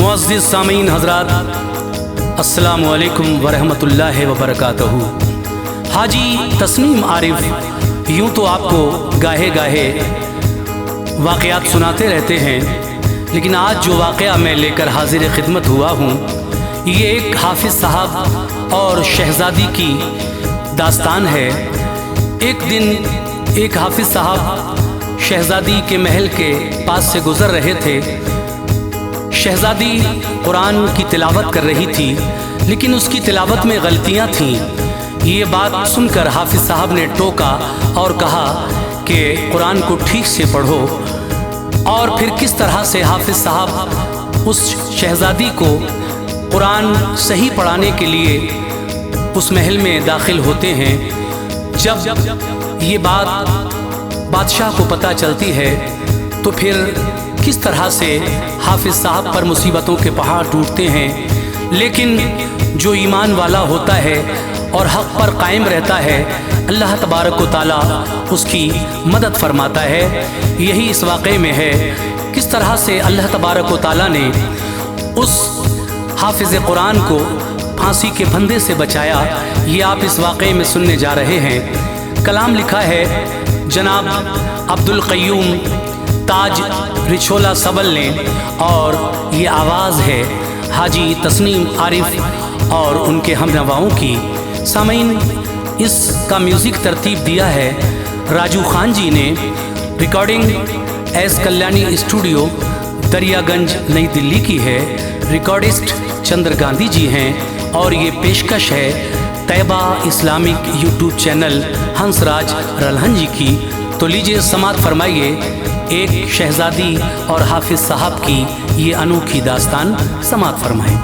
मुअज़्ज़िज़ सामीन हज़रात, अस्सलामु अलैकुम वरहमतुल्लाहि वबरकातुहू। हाजी तस्नीम आरिफ यूँ तो आपको गाहे गाहे वाक़यात सुनाते रहते हैं, लेकिन आज जो वाक़या मैं लेकर हाजिर खिदमत हुआ हूँ ये एक हाफिज़ साहब और शहज़ादी की दास्तान है। एक दिन एक हाफिज़ साहब शहज़ादी के महल के पास से गुज़र रहे थे। शहज़ादी कुरान की तिलावत कर रही थी, लेकिन उसकी तिलावत में गलतियाँ थीं। ये बात सुनकर हाफिज़ साहब ने टोका और कहा कि कुरान को ठीक से पढ़ो। और फिर किस तरह से हाफिज़ साहब उस शहज़ादी को कुरान सही पढ़ाने के लिए उस महल में दाखिल होते हैं। जब ये बात बादशाह को पता चलती है तो फिर किस तरह से हाफिज़ साहब पर मुसीबतों के पहाड़ टूटते हैं। लेकिन जो ईमान वाला होता है और हक़ पर कायम रहता है, अल्लाह तबारक व तआला उसकी मदद फरमाता है। यही इस वाक़े में है, किस तरह से अल्लाह तबारक व तआला ने उस हाफिज़ कुरान को फांसी के फंदे से बचाया। ये आप इस वाक़े में सुनने जा रहे हैं। कलाम लिखा है जनाब अब्दुल क़य्यूम ताज रिछोला सबल ने, और ये आवाज़ है हाजी तस्नीम आरिफ और उनके हमनवाओं की। सामीन, इसका म्यूज़िक तरतीब दिया है राजू खान जी ने। Recording S Kalyani studio Daryaganj नई दिल्ली की है। रिकॉर्डिस्ट चंद्र गांधी जी हैं और ये पेशकश है Tayyaba Islamic YouTube channel Hansraj Ralhan ji की। तो लीजिए समात फरमाइए एक शहज़ादी और हाफिज़ साहब की ये अनोखी दास्तान समात फरमाएं।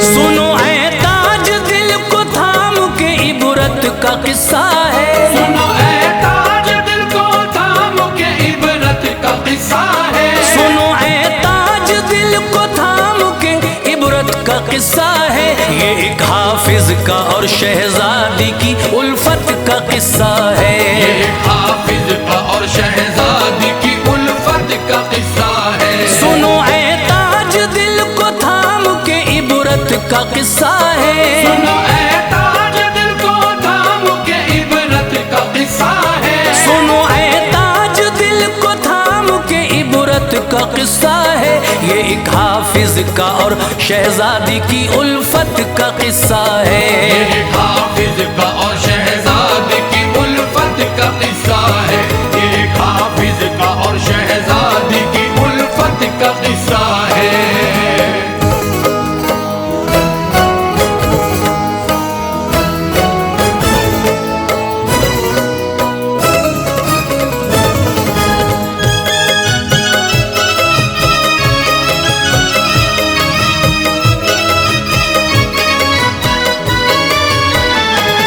सुनो ऐ ताज दिल को थाम के इबरत का किस्सा है। सुनो ऐ ताज दिल को थाम के इबरत का किस्सा है। सुनो ऐ ताज दिल को थाम के इबरत का किस्सा है। ये एक हाफिज का और शहजादी की उल्फत का किस्सा है। ये एक हाफिज का और शहजादी की उल्फत का किस्सा है। सुनो ऐ ताज दिल को थाम के इबरत का किस्सा है। सुनो ऐ ताज दिल को थाम के इबरत का किस्सा है। सुनो ऐ ताज दिल को थाम के इबरत का किस्सा है। ये एक हाफिज का और शहजादी की उल्फत का किस्सा है। ये एक हाफिज का और शहजादी की उल्फत का किस्सा है। ये एक हाफिज का और शहजादी की उल्फत का किस्सा है।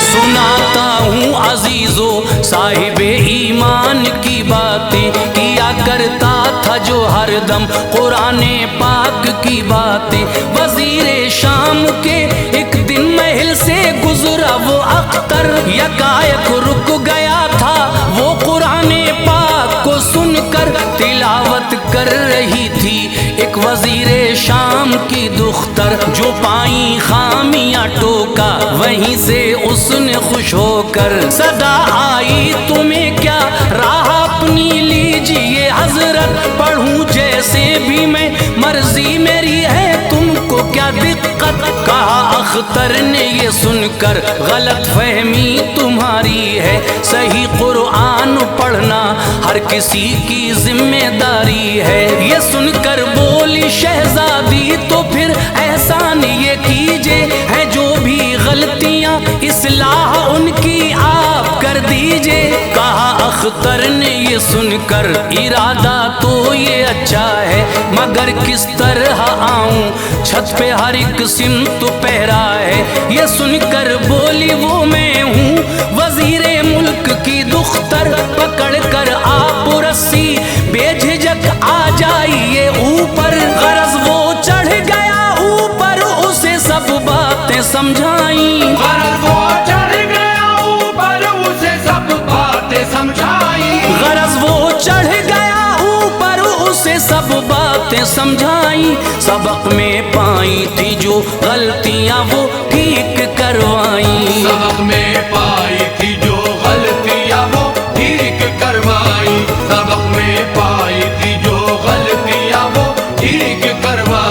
सुनाता हूँ अजीजों साहिबे ईमान की बातें, किया करता था जो हरदम कुराने पाक की बातें। वजीरे शाम के एक दिन महल से गुजरा वो अख्तर, यकायक रुक गया था वो कुराने पाक को सुनकर। तिलावत कर रही थी एक वजीरे शाम की दुख्तर, जो पाई खामियां टोका वहीं से उसने खुश होकर। सदा आई तुम्हें क्या राह अपनी लीजिए हजरत, पढ़ूं जैसे भी मैं मर्जी मेरी है तुमको क्या दिक्कत। कहा अख्तर ने ये सुनकर गलत फहमी तुम्हारी है, सही कुरान पढ़ना हर किसी की जिम्मेदारी है। ये सुनकर बोली शहजादी तो फिर एहसान ये कीजिए, है जो भी गलतियां इस्लाह उनकी आप कर दीजिए। कहा अख्तर ने ये सुनकर इरादा तो ये अच्छा है, मगर किस तरह आऊं छत पे हर एक सिमत पहरा है। ये सुनकर बोली वो मैं हूँ वजीरे मुल्क की दुख्तर, पकड़ कर आप रस्सी बेझिझक आ जाइए ऊपर। गरज वो चढ़ गया ऊपर, उसे सब बातें समझाई। गरज वो चढ़ गया ऊपर, उसे सब बातें समझाई। गरज वो चढ़ बातें समझाई, सबक में पाई थी जो गलतियां वो ठीक करवाई। सबक में पाई थी जो गलतियां वो ठीक करवाई। सबक में पाई थी जो गलतियां वो ठीक करवाई।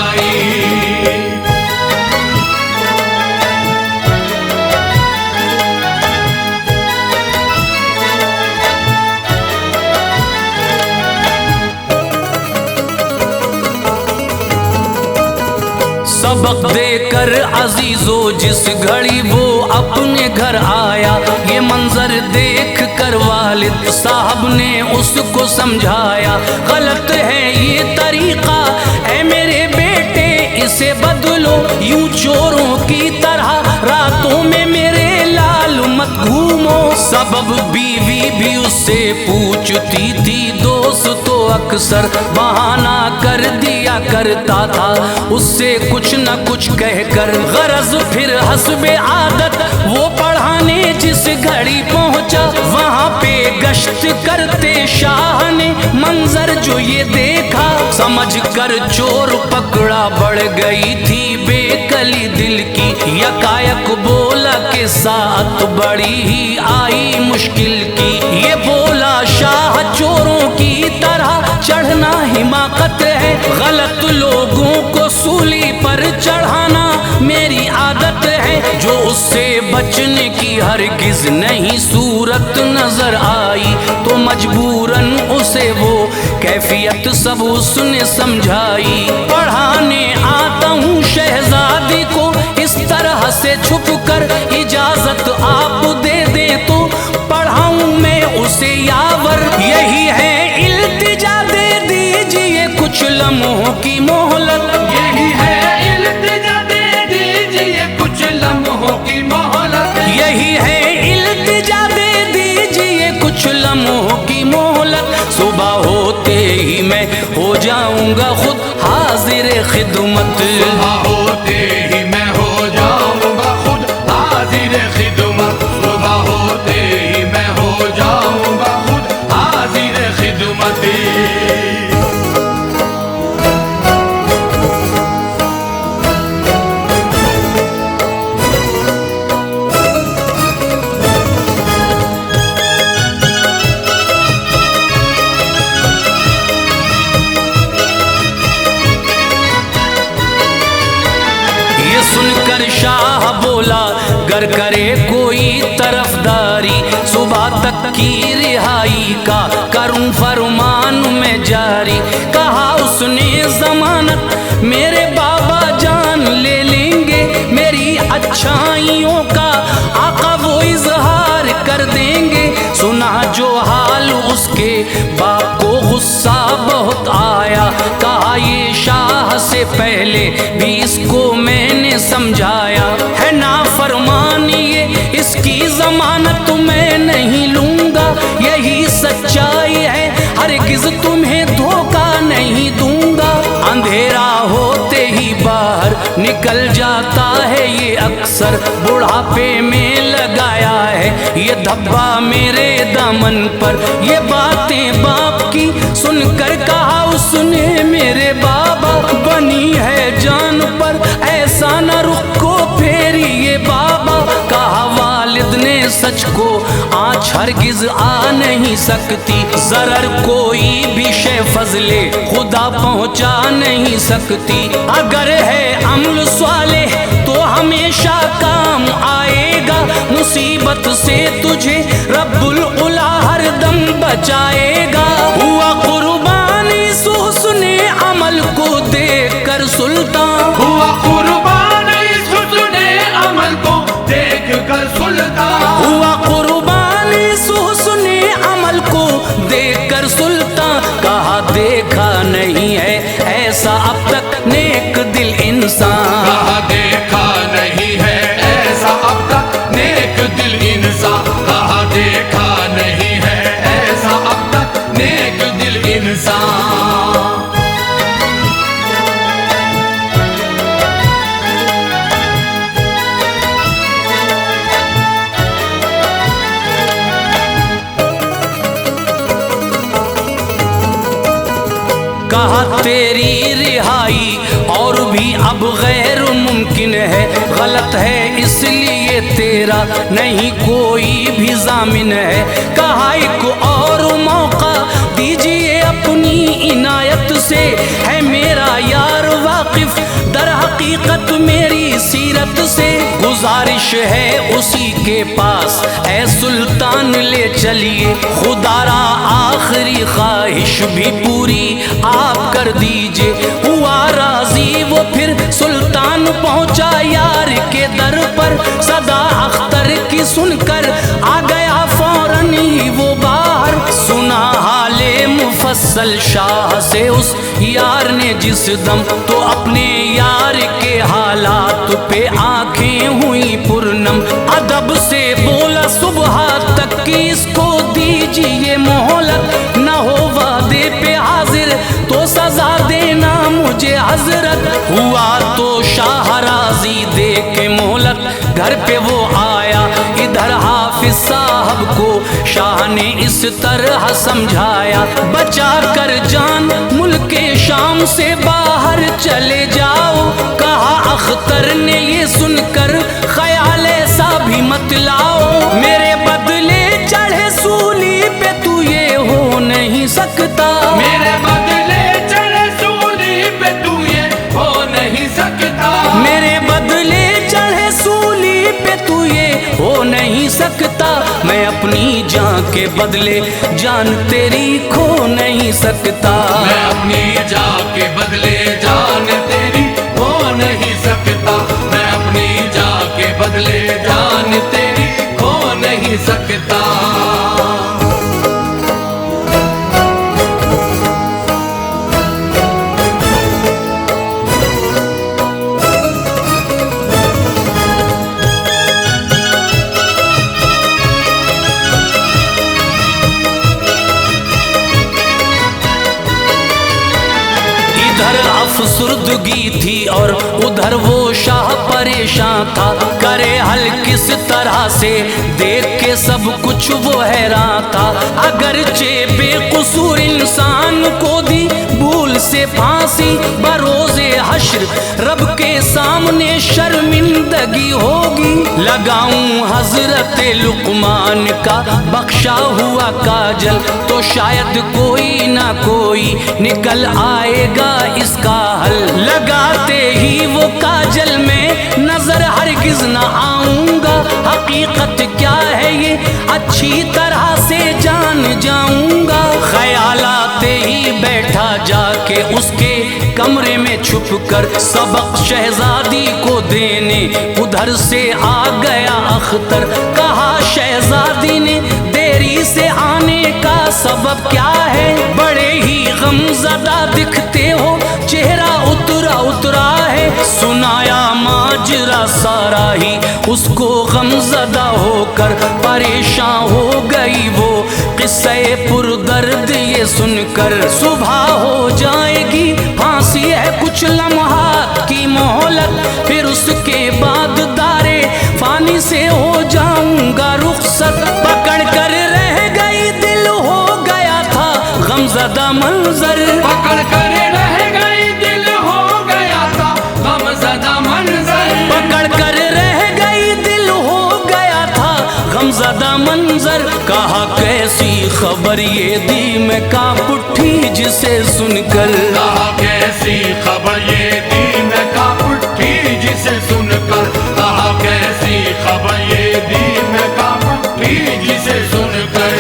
सबक देकर अजीजो जिस घड़ी वो अपने घर आया, ये मंजर देख कर वालिद साहब ने उसको समझाया, गलत है ये तरीका ऐ मेरे बेटे, इसे बदलो, यूं चोरों की तरह रातों में मेरे लाल मत घूमो। सबब बीवी भी उससे पूछती थी, दोस्त तो अक्सर बहाना कर दिया करता था, उससे कुछ न कुछ कहकर गरज फिर हस्बे आदत वो पढ़ाने जिस घड़ी पहुंचा, वहां पे गश्त करते शाह ने मंजर जो ये देखा, समझ कर चोर पकड़ा बढ़ गई थी बेकली दिल की, यकायक बोला के साथ बड़ी ही आई मुश्किल की। ये बोला शाह चोरों की तरह चढ़ना हिमाकत है, गलत लोगों को सूली पर चढ़ाना मेरी आदत है, जो उससे बचने की हरगिज नहीं सूरत नजर आई, तो मजबूरन उसे वो कैफियत सब उसने समझाई। पढ़ाने आता हूँ शहजादी को इस तरह से छुप कर, इजाजत आप दे दे तो पढ़ाऊं मैं उसे यावर, यही है इल्तिजा दे दीजिए कुछ लम्हों की मोहलत। यही है इल्तिजा दे दीजिए कुछ लम्हों की मोहलत। यही है इल्तिजा दे दीजिए कुछ लम्हों की मोहलत, सुबह होते ही मैं हो जाऊंगा खुद हाजिर खिदमत। सुबह होते ही मैं हो जाऊंगा खुद हाजिर खिदमत। सुबह होते ही मैं हो जाऊंगा खुद हाजिर खिदमत। सुनकर शाह बोला, गर करे कोई तरफदारी, सुबह तक की रिहाई का करूं फरमान में जारी। कहा उसने जमानत मेरे बाबा जान ले लेंगे, मेरी अच्छाइयों का आका वो इजहार कर देंगे। सुना जो हाल उसके बाप को गुस्सा बहुत आया, कहा ये शाह से पहले भी इसको मैंने समझाया है, ना फरमानी ये इसकी जमानत मैं नहीं लूंगा, यही सच्चाई है हरगिज तुम्हें धोखा नहीं दूंगा। अंधेरा होते ही बाहर निकल जाता है ये अक्सर, बुढ़ापे में लगाया है ये धब्बा मेरे दामन पर। ये बातें बाप की सुनकर कहा उसने मेरे बाबा, बनी है जान पर ऐसा न रुख को फेरी ये बाबा। कहा वालिद ने सच को आँच हरगिज आ नहीं सकती, जरर कोई भी शे फजले खुदा पहुँचा नहीं सकती। अगर है अमल स्वाले तो हमेशा काम आएगा, मुसीबत से तुझे रब्बुल उला हरदम बचाएगा। हुआ कुर्बानी हुस्ने अमल को देख कर सुल्तान, हुआ कुर्बानी हुस्ने अमल को देख कर सुल्तान। हुआ कुर्बानी हुस्ने अमल को देख कर सुल्तान। कहा देखा नहीं है ऐसा अब तक नेक दिल इंसान, कहा देखा गलत है इसलिए तेरा नहीं कोई भी जामिन है। कहा एक और मौका दीजिए अपनी इनायत से, है मेरा यार वाकिफ दर हकीकत मेरी सीरत से। गुजारिश है उसी के पास ऐ सुल्तान ले चलिए, खुदारा आखिरी ख्वाहिश भी पूरी आप कर दीजिए। हुआ राजी वो फिर सुल्तान पहुंचा यार के दर पर, सदा अख्तर की सुनकर आ गया फौरन ही वो बाहर। सुना हाले मुफस्सल शाह से उस यार ने जिस दम, तो अपने यार के हालात पे आंखें हुई पुरनम। अदब से बोला सुबह तक कि इसको दीजिए मोहलत, न हो वादे पे हाजिर तो सजा देना मुझे हजरत। हुआ तो शाह राजी दे के मोहलत घर पे वो आया, इधर हाफिज साहब को शाह ने इस तरह समझाया। बचा कर जान मुल्क शाम से बाहर चले जाओ, कहा अख्तर ने ये सुनकर ख्याल ऐसा भी मत लाओ। मेरे बदले चढ़े सूली पे तू ये हो नहीं सकता, मेरे बदले चढ़े सूली पे तू ये हो नहीं सकता। मेरे बदले चढ़े सूली पे तू ये हो नहीं सकता। मैं अपनी जान के बदले जान तेरी खो नहीं सकता। मैं अपनी जान के बदले जान तेरी खो नहीं सकता। मैं अपनी जान के बदले जान तेरी खो नहीं सकता। अफसुर्दगी थी और उधर वो शाह परेशान था, करे हल किस तरह से देख के सब कुछ वो हैरान था। अगरचे बेकसूर इंसान को दी भूल से फांसी, बरोज़े हश्र रब के सामने शर्मिंदगी होगी। लगाऊं हजरत लुकमान का बख्शा हुआ काजल, तो शायद कोई ना कोई निकल आएगा इसका हल। लगाते ही वो काजल में नजर हरगिज न आऊंगा, हकीकत क्या है ये अच्छी तरह से जान जाऊंगा। ख्याल आते ही बैठा जाके उसके कमरे में छुप कर, सबक शहजादी को देने उधर से आ गया अख्तर। कहा शहजादी ने देरी से आने का सबब क्या है, बड़े ही गमज़दा दिखते हो, चेहरा उतरा है। सुनाया माजरा सारा ही उसको गमज़दा होकर परेशान हो गई वो किस्से पुरदर्द ये सुनकर। सुबह हो जाएगी फांसी है कुछ लम्हात की मोहलत, फिर उसके बाद दारे फानी से हो जाऊंगा रुखसत। पकड़ कर रह गई दिल हो गया था गमज़दा मंजर, पकड़ कर रह गई दिल हो गया था गमज़दा मंजर। पकड़ कर रह गई दिल हो गया था गमज़दा मंजर। कहा कैसी खबर ये दी मैं कांप उठी जिसे सुनकर। कहा कैसी खबर ये दी मैं कांप उठी जिसे सुनकर। कहा कैसी खबर ये दी मैं कांप उठी जिसे सुनकर।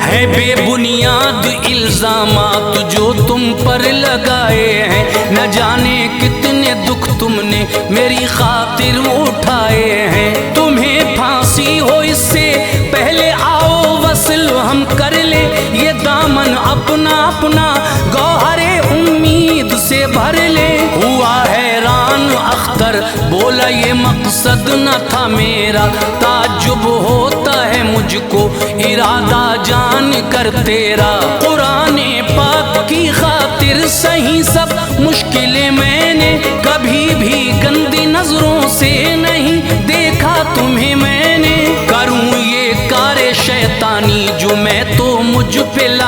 है बेबुनियाद इल्जामात जो तुम पर लगाए हैं, न जाने कितने दुख तुमने मेरी खातिर उठाए हैं। तुम्हें फांसी हो इससे पहले आओ वसल हम कर ले, ये दामन अपना अपना गौहरे उम्मीद से भर ले। हुआ हैरान अख्तर बोला ये मकसद न था मेरा, ताज्जुब होता है मुझको इरादा जान कर तेरा। कुराने पाक की खातिर सही सब मुश्किलें मैंने कभी भी गंदी नजरों से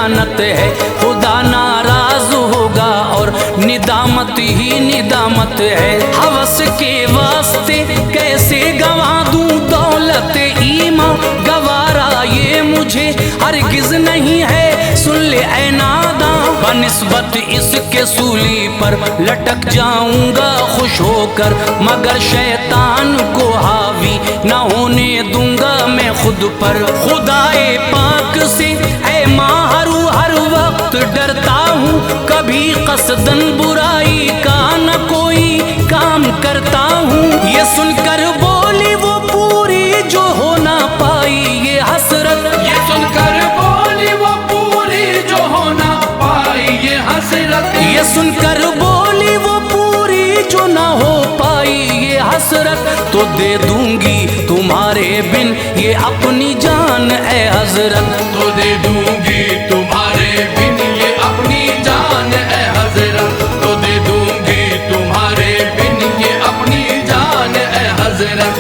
लानत है, खुदा नाराज होगा और निदामत ही निदामत है। हवस के वास्ते कैसे गवा दूं दौलत ईमान, गवारा ये मुझे हरगिज नहीं है, सुन ले ऐ नादां। बनिस्बत इसके सूली पर लटक जाऊंगा खुश होकर, मगर शैतान को हावी न होने दूंगा मैं खुद पर। खुदाए पाक से ऐ माहरू हर वक्त डरता हूँ, कभी कसदन बुराई का न कोई काम करता हूँ। ये सुनकर बोली वो पूरी जो हो ना पाई ये हसरत, ये सुनकर बोली वो पूरी जो हो ना पाई ये हसरत, ये सुनकर बोली वो पूरी जो ना हो पाई ये हसरत। तो दे दूंगी तुम्हारे बिन ये अपनी जान ए हजरत, तो दे दूंगी तुम्हारे बिन ये अपनी जान ए हजरत, तो दे दूंगी तुम्हारे बिन ये अपनी जान ए हजरत।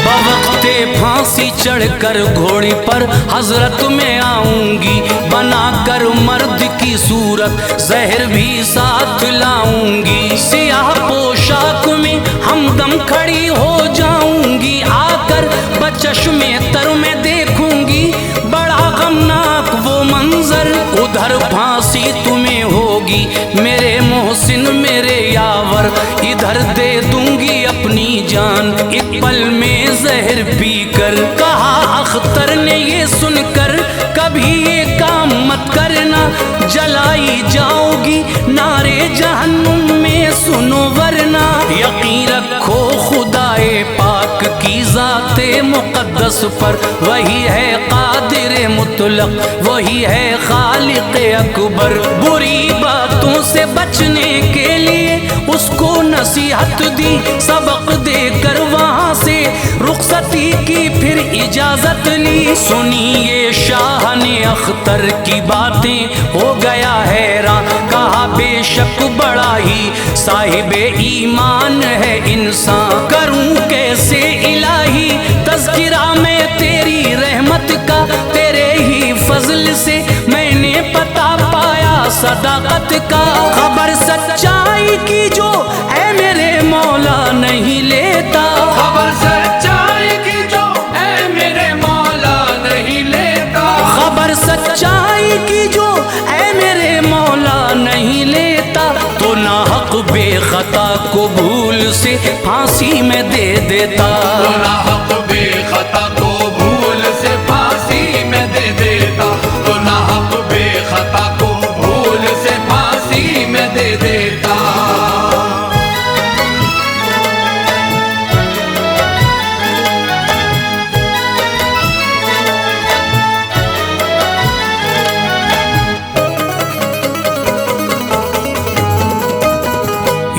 बवक्ते फांसी चढ़कर घोड़ी पर हजरत में आऊंगी, बनाकर मर्द की सूरत जहर भी साथ लाऊंगी। सियाह पोशाक में हमदम खड़ी हो जाऊंगी, आकर बचश्मे तर में देखूंगी बड़ा गमनाक वो मंजर। उधर फांसी तुम्हें होगी मेरे मोहसिन मेरे यावर, इधर दे दूंगी अपनी जान एक पल में जहर पीकर। कहा अख्तर ने ये सुनकर कभी ये काम मत करना, जलाई जाओगी नारे जहन्नुम में सुनो वरना। यकीन रखो खुदाए पाक की जाते मुकद्दस पर, वही है कादिर मुतलक वही है खालिक अकबर। बुरी बातों से बचने के लिए उसको नसीहत दी, सबक देकर वहां से रुखसती की फिर इजाजत ली। सुनिए शाह ने अख्तर की बातें हो गया हैरान, कहा बेशक बड़ा ही साहिबे ईमान है इंसान। करूं कैसे इलाही तज़किरा में तेरी रहमत का, तेरे ही फजल से मैंने पता पाया सदाकत का। खबर सच्चाई की जो ऐ मेरे मौला नहीं लेता, खबर सच्चाई की जो ऐ मेरे मौला नहीं लेता, खबर सच्चाई की जो ऐ मेरे मौला नहीं लेता। तो नाहक बेखता को भूल से फांसी में दे देता, तो नाहक बेखता को भूल से फांसी में दे देता, तो नाहक बेखता को भूल से फांसी में दे देता।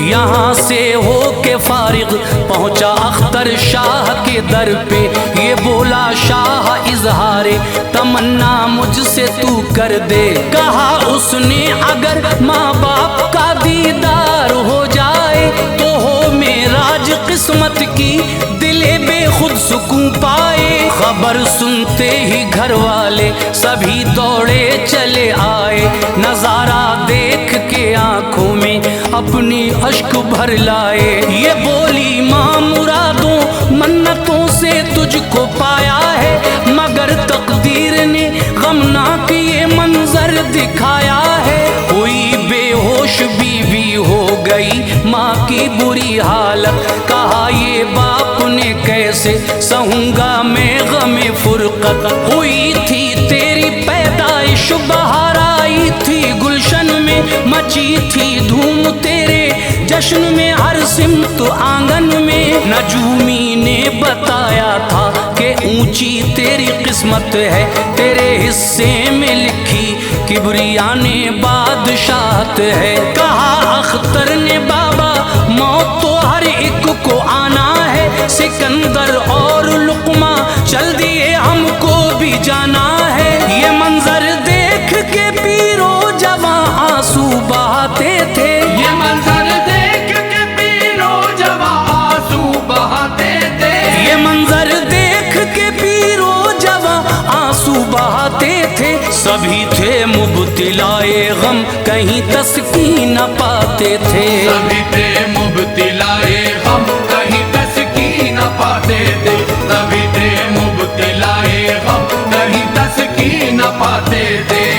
यहाँ से हो के फारिग पहुँचा अख्तर शाह के दर पे, ये बोला शाह इजहारे तमन्ना मुझसे तू कर दे। कहा उसने अगर माँ बाप का दीदार हो जाए तो हो मेराज किस्मत की, दिले बेखुद सुकून पाए। खबर सुनते ही घर वाले सभी दौड़े चले आए, नजारा देख के आंखों में अपनी अश्क भर लाए। ये बोली माँ मुरादों मन्नतों से तुझको पाया है, मगर तकदीर ने गमनाक ये मंजर दिखाया है। हुई बेहोश बीवी हो गई माँ की बुरी हालत, कहा ये बाप ने कैसे सहूंगा मैं गमे फुरकत। हुई थी तेरी पैदाइश बहार आई थी गुलशन में, मची थी धूम तेरे जश्न में हर सिमत आंगन में। नजूमी ने बताया था कि ऊंची तेरी किस्मत है, तेरे हिस्से में लिखी किबरिया ने बादशाहत है। कहा अख्तर ने बाबा मौत तो हर एक को आना है, सिकंदर और लुकमा चल दिए, हमको भी जाना है। ये मंजर देख के पीरो जवां आंसू बहाते थे, ये मंजर देख के पीरो जवां आंसू बहाते थे, ये मंजर देख के पीरो जवां आंसू बहाते थे। सभी थे मुब्तिलाए गम, कहीं तस्कीन न पाते थे। सभी थे मुब्तिलाए गम, कहीं तस्कीन न पाते थे। सभी थे मुब्तिलाए गम, कहीं तस्कीन न पाते थे।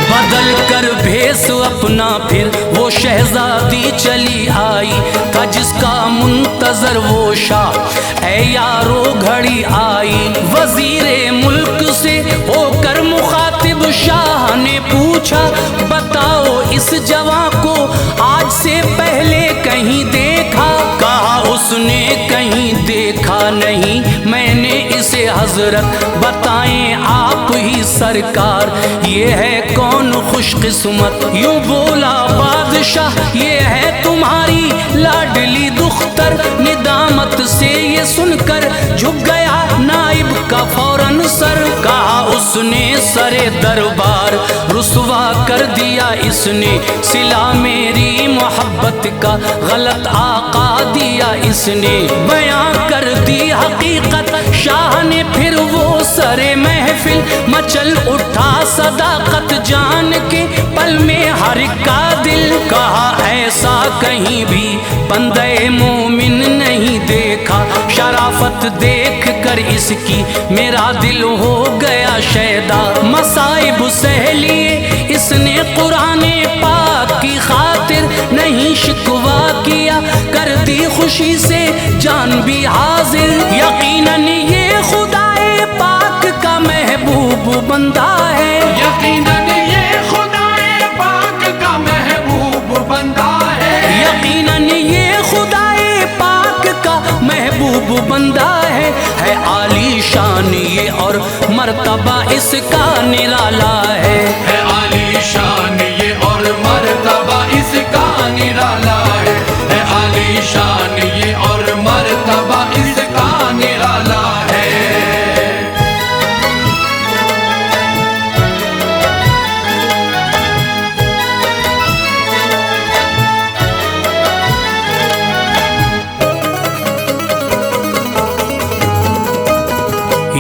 बदल कर भेस अपना फिर वो शहजादी चली आई, था जिसका मुंतजर वो शाह ऐ यारो घड़ी आई। वजीरे मुल्क से होकर मुखातिब शाह ने पूछा, बताओ इस जवां को आज से पहले कहीं देखा? कहा उसने कहीं देखा नहीं मैंने इसे हजरत, बताएं आप ही सरकार ये है कौन खुशकिस्मत। यूं बोला बादशाह ये है तुम्हारी लाडली दुख्तर, निदामत से ये सुनकर झुक गया नाइब का फौरन सर। कहा उसने सरे दरबार रुसवा कर दिया इसने, सिला मेरी मोहब्बत का गलत आका दिया इसने। बयां कर दी हकीकत शाह ने फिर वो सरे महफिल, मचल उठा सदाकत जान के पल में हर का दिल। कहा ऐसा कहीं भी बंदे मोमिन नहीं देखा, शराफत देख कर इसकी मेरा दिल हो गया शैदा। मसाइब सह लिए इसने कुराने पाक की खातिर, नहीं शिकवा किया कर दी खुशी से जान भी हाजिर। यकीनन ये खुदाए पाक का महबूब बंदा है, यकीनन ये खुदाए पाक का महबूब बंदा है। यकीनन ये खुदाए पाक का महबूब बंदा है आली शान ये और मर्तबा इसका निराला है। है आली शान ये और मर्तबा इसका निराला है आली शान ये और मर्तबा इसका निराला है।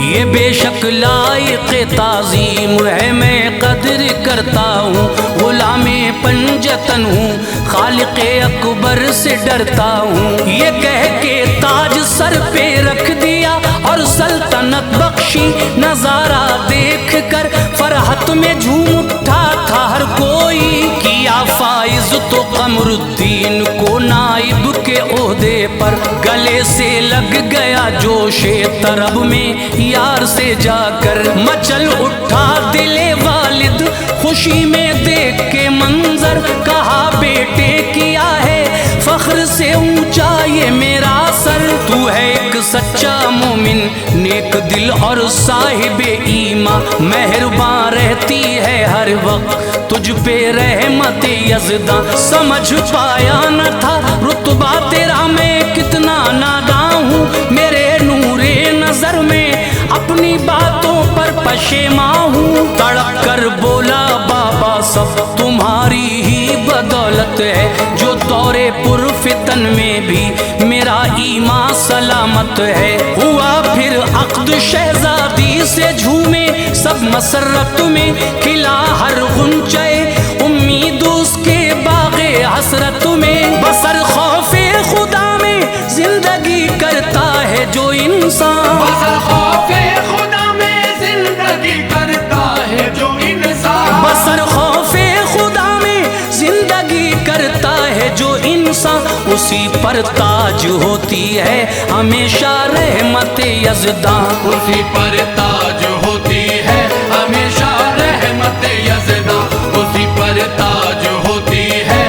ये बेशक लायक ताज़ीम है मैं कदर करता हूँ, गुलामे पंजतन हूँ खालिक अकबर से डरता हूँ। ये कह के ताज सर पे रख दिया और सल्तनत बख्शी, नजारा देख कर फरहत में झूम उठा था हर कोई। किया फाइज तो कमरुद्दीन को नाइब के ओहदे पर, गले से लग गया जोशे तरब में यार से जाकर। मचल उठा दिले वालिद खुशी में देख के मंजर, कहा बेटे किया है फख्र से ऊंचा ये मेरा सर। तू है एक सच्चा मोमिन नेक दिल और साहिब ईमा, मेहरबान रहती है हर वक्त तुझ पे रहमत यज़दा। समझ पाया न था रुतबा तेरा मैं कितना नादां हूँ, मेरे नूरे नजर में अपनी बातों पर पशेमा हूँ। तड़प कर बोला बाबा सब तुम्हारी ही बदौलत है, जो दौरे पुरफितन में भी मेरा ईमान सलामत है। हुआ फिर अक़्द शहजादी से झूमे सब मसरत में, खिला हर गुंचे उम्मीद उसके बाग़े हसरत में। बसर खौफे खुदा में जिंदगी करता है जो इंसान, बसर खौफे खुदा में जिंदगी करता है जो इंसान। बसर खौफे खुदा में जिंदगी करता है जो इंसान, उसी पर ताज होती है हमेशा रहमत यज़दा। उसी पर ताज होती है हमेशा रहमत यज़दा, उसी पर ताज होती है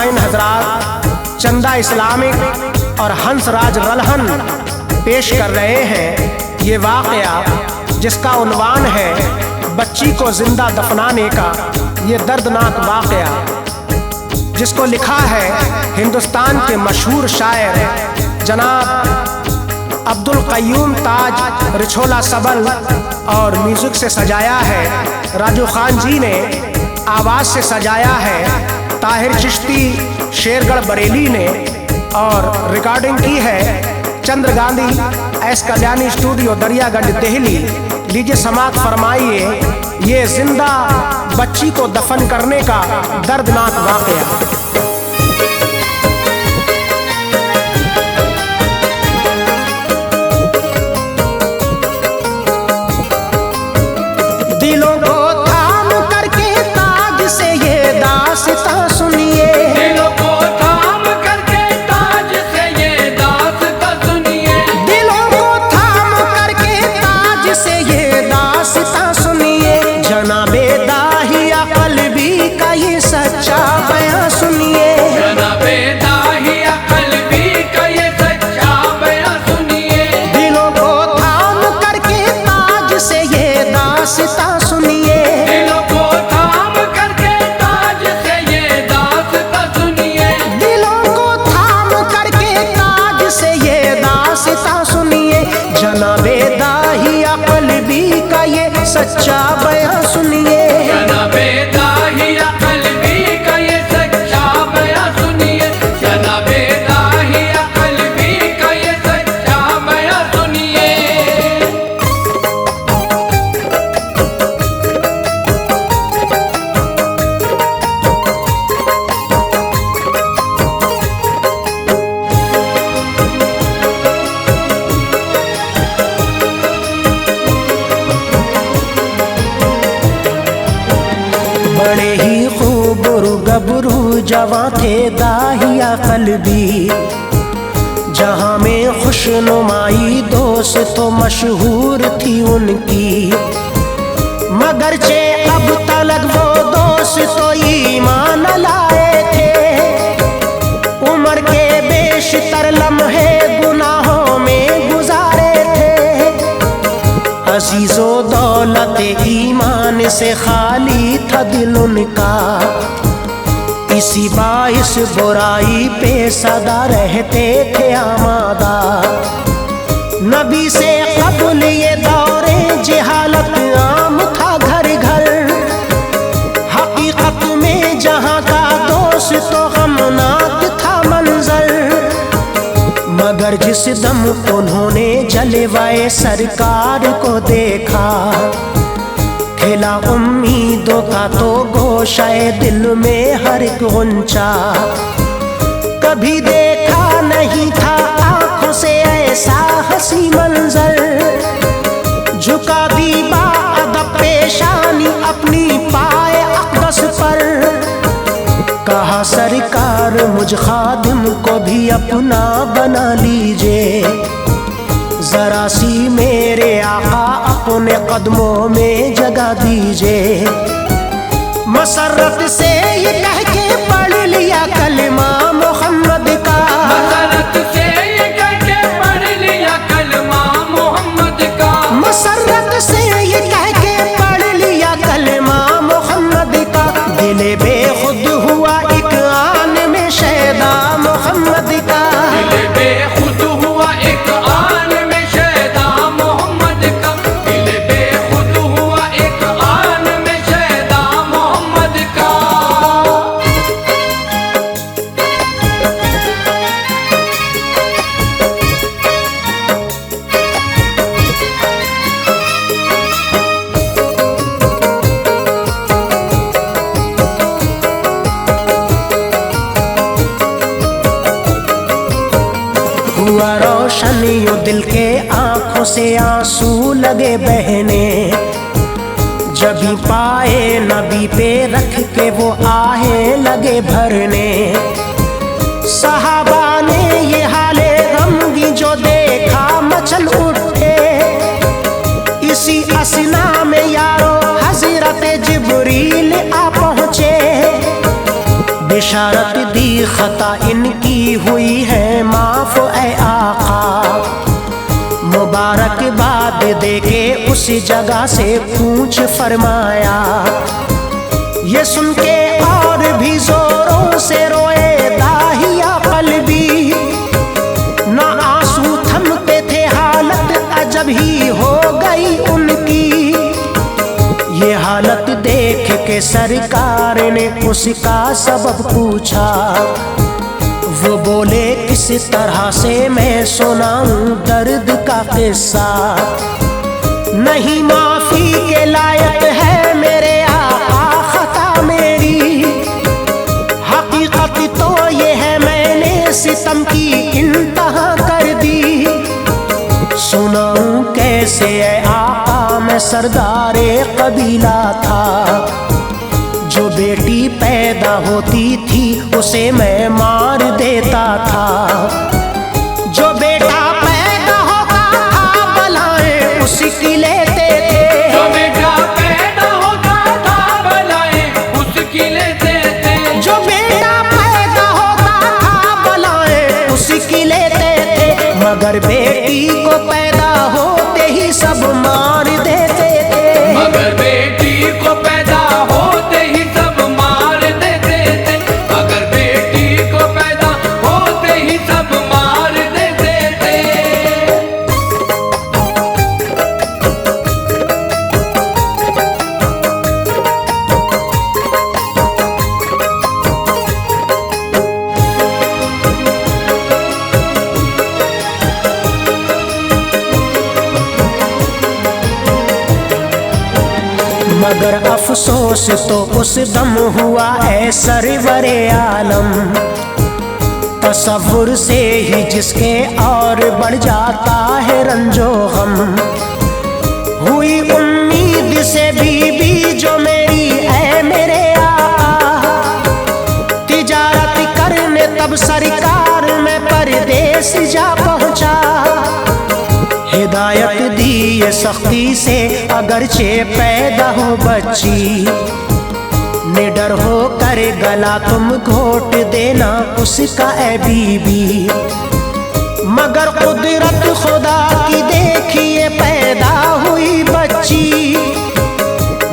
सामईन हजरात, चंदा इस्लामिक और हंसराज रलहन पेश कर रहे हैं ये वाक़या, जिसका उन्वान है बच्ची को जिंदा दफनाने का ये दर्दनाक वाक़या, जिसको लिखा है हिंदुस्तान के मशहूर शायर जनाब अब्दुल क़य्यूम ताज रिछोला सबल, और म्यूज़िक से सजाया है राजू खान जी ने, आवाज़ से सजाया है ताहिर चिश्ती शेरगढ़ बरेली ने, और रिकॉर्डिंग की है चंद्र गांधी एस कल्याणी स्टूडियो दरियागंज दिल्ली। लीजिए समाअत फरमाइए ये जिंदा बच्ची को दफन करने का दर्दनाक वाक़या। दिलों को थाम करके ताज से ये दास्तां सुनिए, दिलों को थाम करके ताज से ये दास्तां सुनिए, दिलों को थाम करके ताज से ये दास्तां सुनिए, जनाबे दाहिया क़ल्बी का ये सच्चा बयां सुनिए, जनाबे दाहिया क़ल्बी का ये सच्चा बयां सुनिए, दिलों को थाम करके ताज से ये दास्तां सुनिए, दिलों को थाम करके ताज से ये दास्तां सुनिए, दिलों को थाम करके ताज से ये दास्तां सुनिए, जनाबे दाहिया क़ल्बी का ये सच्चा बयां सुनिए, जनाबे दाहिया क़ल्बी का ये सच्चा बयां सुनिए, जनाबे दाहिया क़ल्बी का ये सच्चा बयां सुनिए। बड़े ही खूब गबरू जवां थे दाहिया क़ल्बी, जहां में खुशनुमाई दोस्त तो मशहूर थी उनकी, मगर चे अब तलक वो दोस्त तो ईमान लाए थे, उम्र के बेशतर लम्हे गुनाहों में गुजारे थे, अजीज़ो दौलत ईमान से खाली था दिल उनका, इसी बाइस बुराई पे सदा रहते थे आमादा, नबी से कबल ये दौरे जहालत आम था घर घर, हकीकत में जहाँ का दोस्त तो गमनाक था मंजर, मगर जिस दम उन्होंने जलवाए सरकार को देखा, खिला उम्मीदों का तो गोशाए दिल में हर गुंचा, कभी देखा नहीं था आंखों से ऐसा हंसी मंजर, झुका दी बाअदब पेशानी अपनी पाए अक़दस पर, कहा सरकार मुझ खादिम को भी अपना बना लीजिए, जरा सी मेरे आका अपने कदमों में जगा दीजिए, मसरत से ये कह के पढ़ लिया कलमा मोहम्मद का, मसरत से ये कह के पढ़ लिया कलमा मोहम्मद का, मसरत से ये कह के पढ़ लिया कलमा मोहम्मद का, दिल बेखुद हुआ एक आन में शैदा मोहम्मद का, दिल बेखुद हुआ एक आन में शैदा मोहम्मद का, दिल बेखुद हुआ एक आन में शैदा मोहम्मद का। हुआ रोशन यूं दिल के आंखों से आंसू लगे बहने, जभी पाए नबी पे रख के वो आहे लगे भरने, सहाबा ने ये हाले गमगी जो देखा मचल उठे, इसी असना में यारो हज़रत जिब्रील आ पहुँचे, बिशारत दी खता इनकी हुई है माफ ए आका। मुबारकबाद देके उस जगह से पूछ फरमाया। ये सुन के और भी जोरों से रोए दाहिया कल्बी, ना आंसू थमते थे, हालत अजब ही हो गई उनकी। ये हालत देख के सरकार ने उसका सबब पूछा। वो बोले किस तरह से मैं सुनाऊं दर्द का किस्सा। नहीं माफी के लायक है मेरे आका खता मेरी, हकीकत तो ये है मैंने सितम की इंतहा कर दी। सुनाऊं कैसे ए आका मैं सरदारे कबीला था, जो बेटी पैदा होती थी उसे मैं मार देता था। जो बेटा पैदा होता था बलाएं उसकी लेते थे, जो बेटा पैदा होता था बलाएं उसकी लेते थे। जो बेटा पैदा होता था बलाएं उसकी लेते थे। मगर बेटी को पैदा होते ही सब मार देते थे। मगर बेटी को पैदा होते ही सब मार देते थे। मगर बेटी को पैदा होते ही सब मार देते थे। मगर अफसोस तो उस दम हुआ ऐ सरवरे आलम, तसव्वुर से ही जिसके और बढ़ जाता है रंजो गम। हुई उम्मीद से बीबी जो मेरी ऐ मेरे आका, तिजारत करने तब सरकार में परदेस जा पहुंचा। हिदायत दी ये सख्ती से अगरचे पैदा हो बच्ची, निडर हो कर गला तुम घोट देना उसका ए बीबी। मगर कुदरत खुदा की देखिए पैदा हुई बच्ची,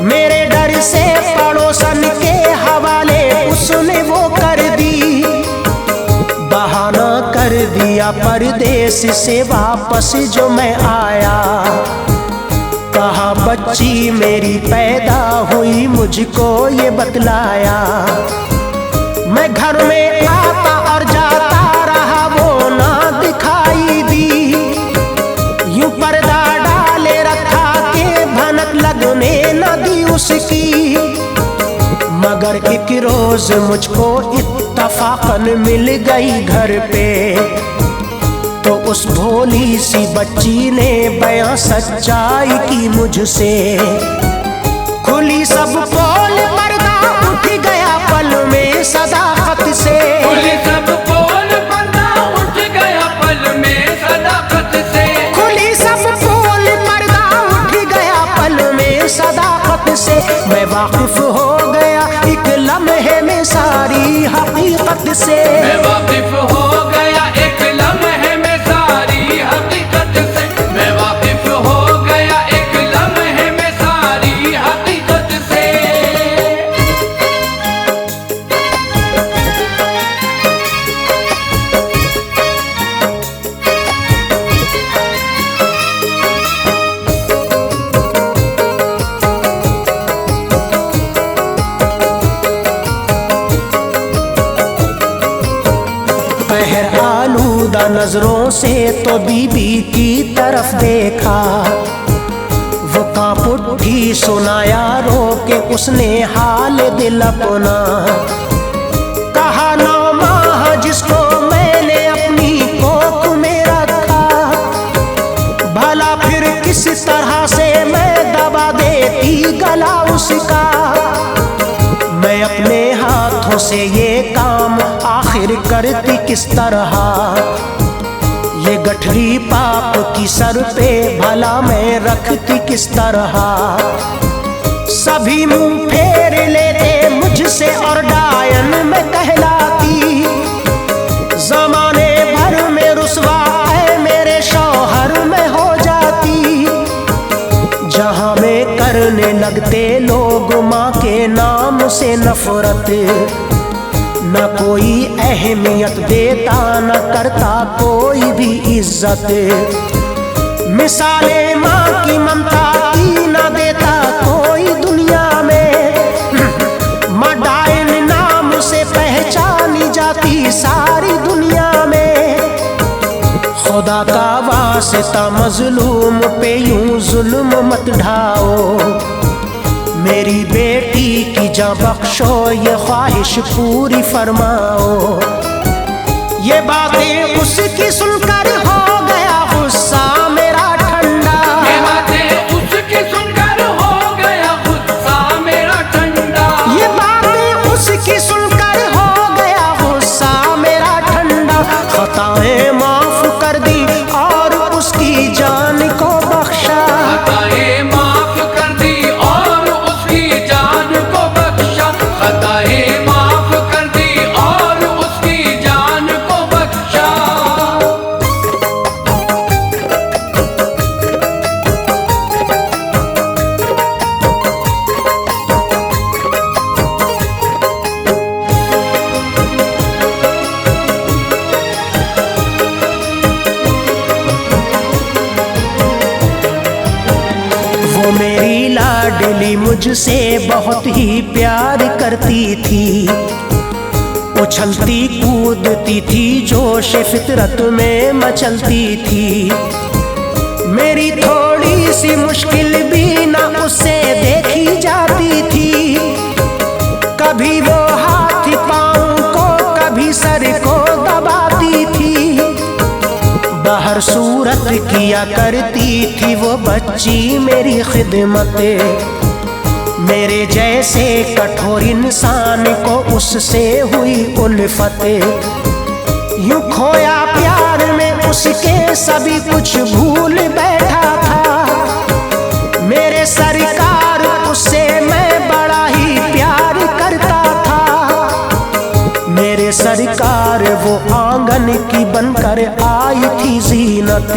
मेरे डर से पड़ोसन के हवाले उसने वो कर दी। बहाना कर दिया परदेस से वापस जो मैं आया। कहा बच्ची मेरी पैदा हुई मुझको ये बतलाया। मैं घर में आता और जाता रहा वो ना दिखाई दी। यूं पर्दा डाले रखा के भनक लगने न दी उसकी। मगर एक रोज मुझको इत्तफाकन मिल गई घर पे, तो उस भोली सी बच्ची ने बयां सच्चाई की मुझसे। खुली सब पोल पर्दा उठ गया पल में सदाकत से। खुली सब पोल पर्दा उठ गया पल में सदाकत से। खुली सब पोल पर्दा उठ गया पल में सदाकत से। मैं वाकिफ हो गया एक लम्हे में सारी हकीकत से। मैं वाकिफ हो गया एक लम्हे में सारी हकीकत से। मैं वाकिफ हो गया एक लम्हे में सारी हकीकत से। पहर आलूदा नजरों से तो बीबी की तरफ देखा। वो कांप उठी सुनाया रो के उसने हाल दिल अपना। कहा 9 माह जिसको मैंने अपनी कोख में रखा, भला फिर किस तरह से मैं दबा देती गला उसका। मैं अपने हाथों से ये काम आखिर करती किस तरह। ये गठरी पाप की सर पे भला मैं रखती किस तरह। सभी मुंह फेर लेते मुझसे और डायन में कहलाती। करने लगते लोग माँ के नाम से नफरत। न कोई अहमियत देता न करता कोई भी इज्जत। मिसाले माँ की ममता की न देता कोई दुनिया में। माँ डायन नाम से पहचानी जाती सारी दुनिया में। खुदा का वास्ता मजलूम पे यूं जुल्म मत ढाओ। मेरी बेटी की जान बख्शो, ये ख्वाहिश पूरी फरमाओ। ये बातें उसकी सुनकर हो गया गुस्सा मेरा ठंडा। ये बातें उसकी सुनकर हो गया गुस्सा मेरा ठंडा। ये बातें उसकी सुनकर हो गया गुस्सा मेरा ठंडा। खताएं माफ कर दी और उसकी जान को बख्शा। खताएं माफ कर दी और उसकी जान को बख्शा। खताएं माफ कर दी और उसकी जान को बख्शा। वो मेरी लाडली मुझसे बहुत ही प्यार करती थी। उछलती कूदती थी जोश फितरत में मचलती थी। मेरी थोड़ी सी मुश्किल भी ना उससे देखी जाती थी। कभी वो हाथ पाँव को कभी सर को दबाती थी। बाहर सूरत किया करती थी वो बच्ची मेरी खिदमत। मेरे जैसे कठोर इंसान को उससे हुई उल्फत। यूं खोया प्यार में उसके सभी कुछ भूल बैठा था। मेरे सरकार उससे मैं बड़ा ही प्यार करता था। मेरे सरकार वो आंगन की बनकर आई थी जीनत।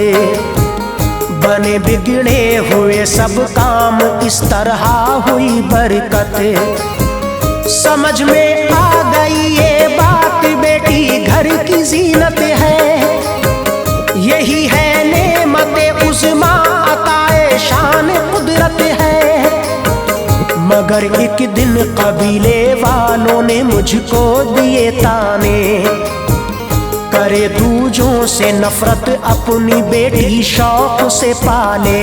बने बिगड़े हुए सब काम इस तरह हुई बरकत। समझ में आ गई ये बात बेटी घर की जीनत है। यही है नेमते उज़्मा अताए शान कुदरत है। मगर एक दिन कबीले वालों ने मुझको दिए ताने। करे दूजों से नफरत अपनी बेटी शौक से पाले।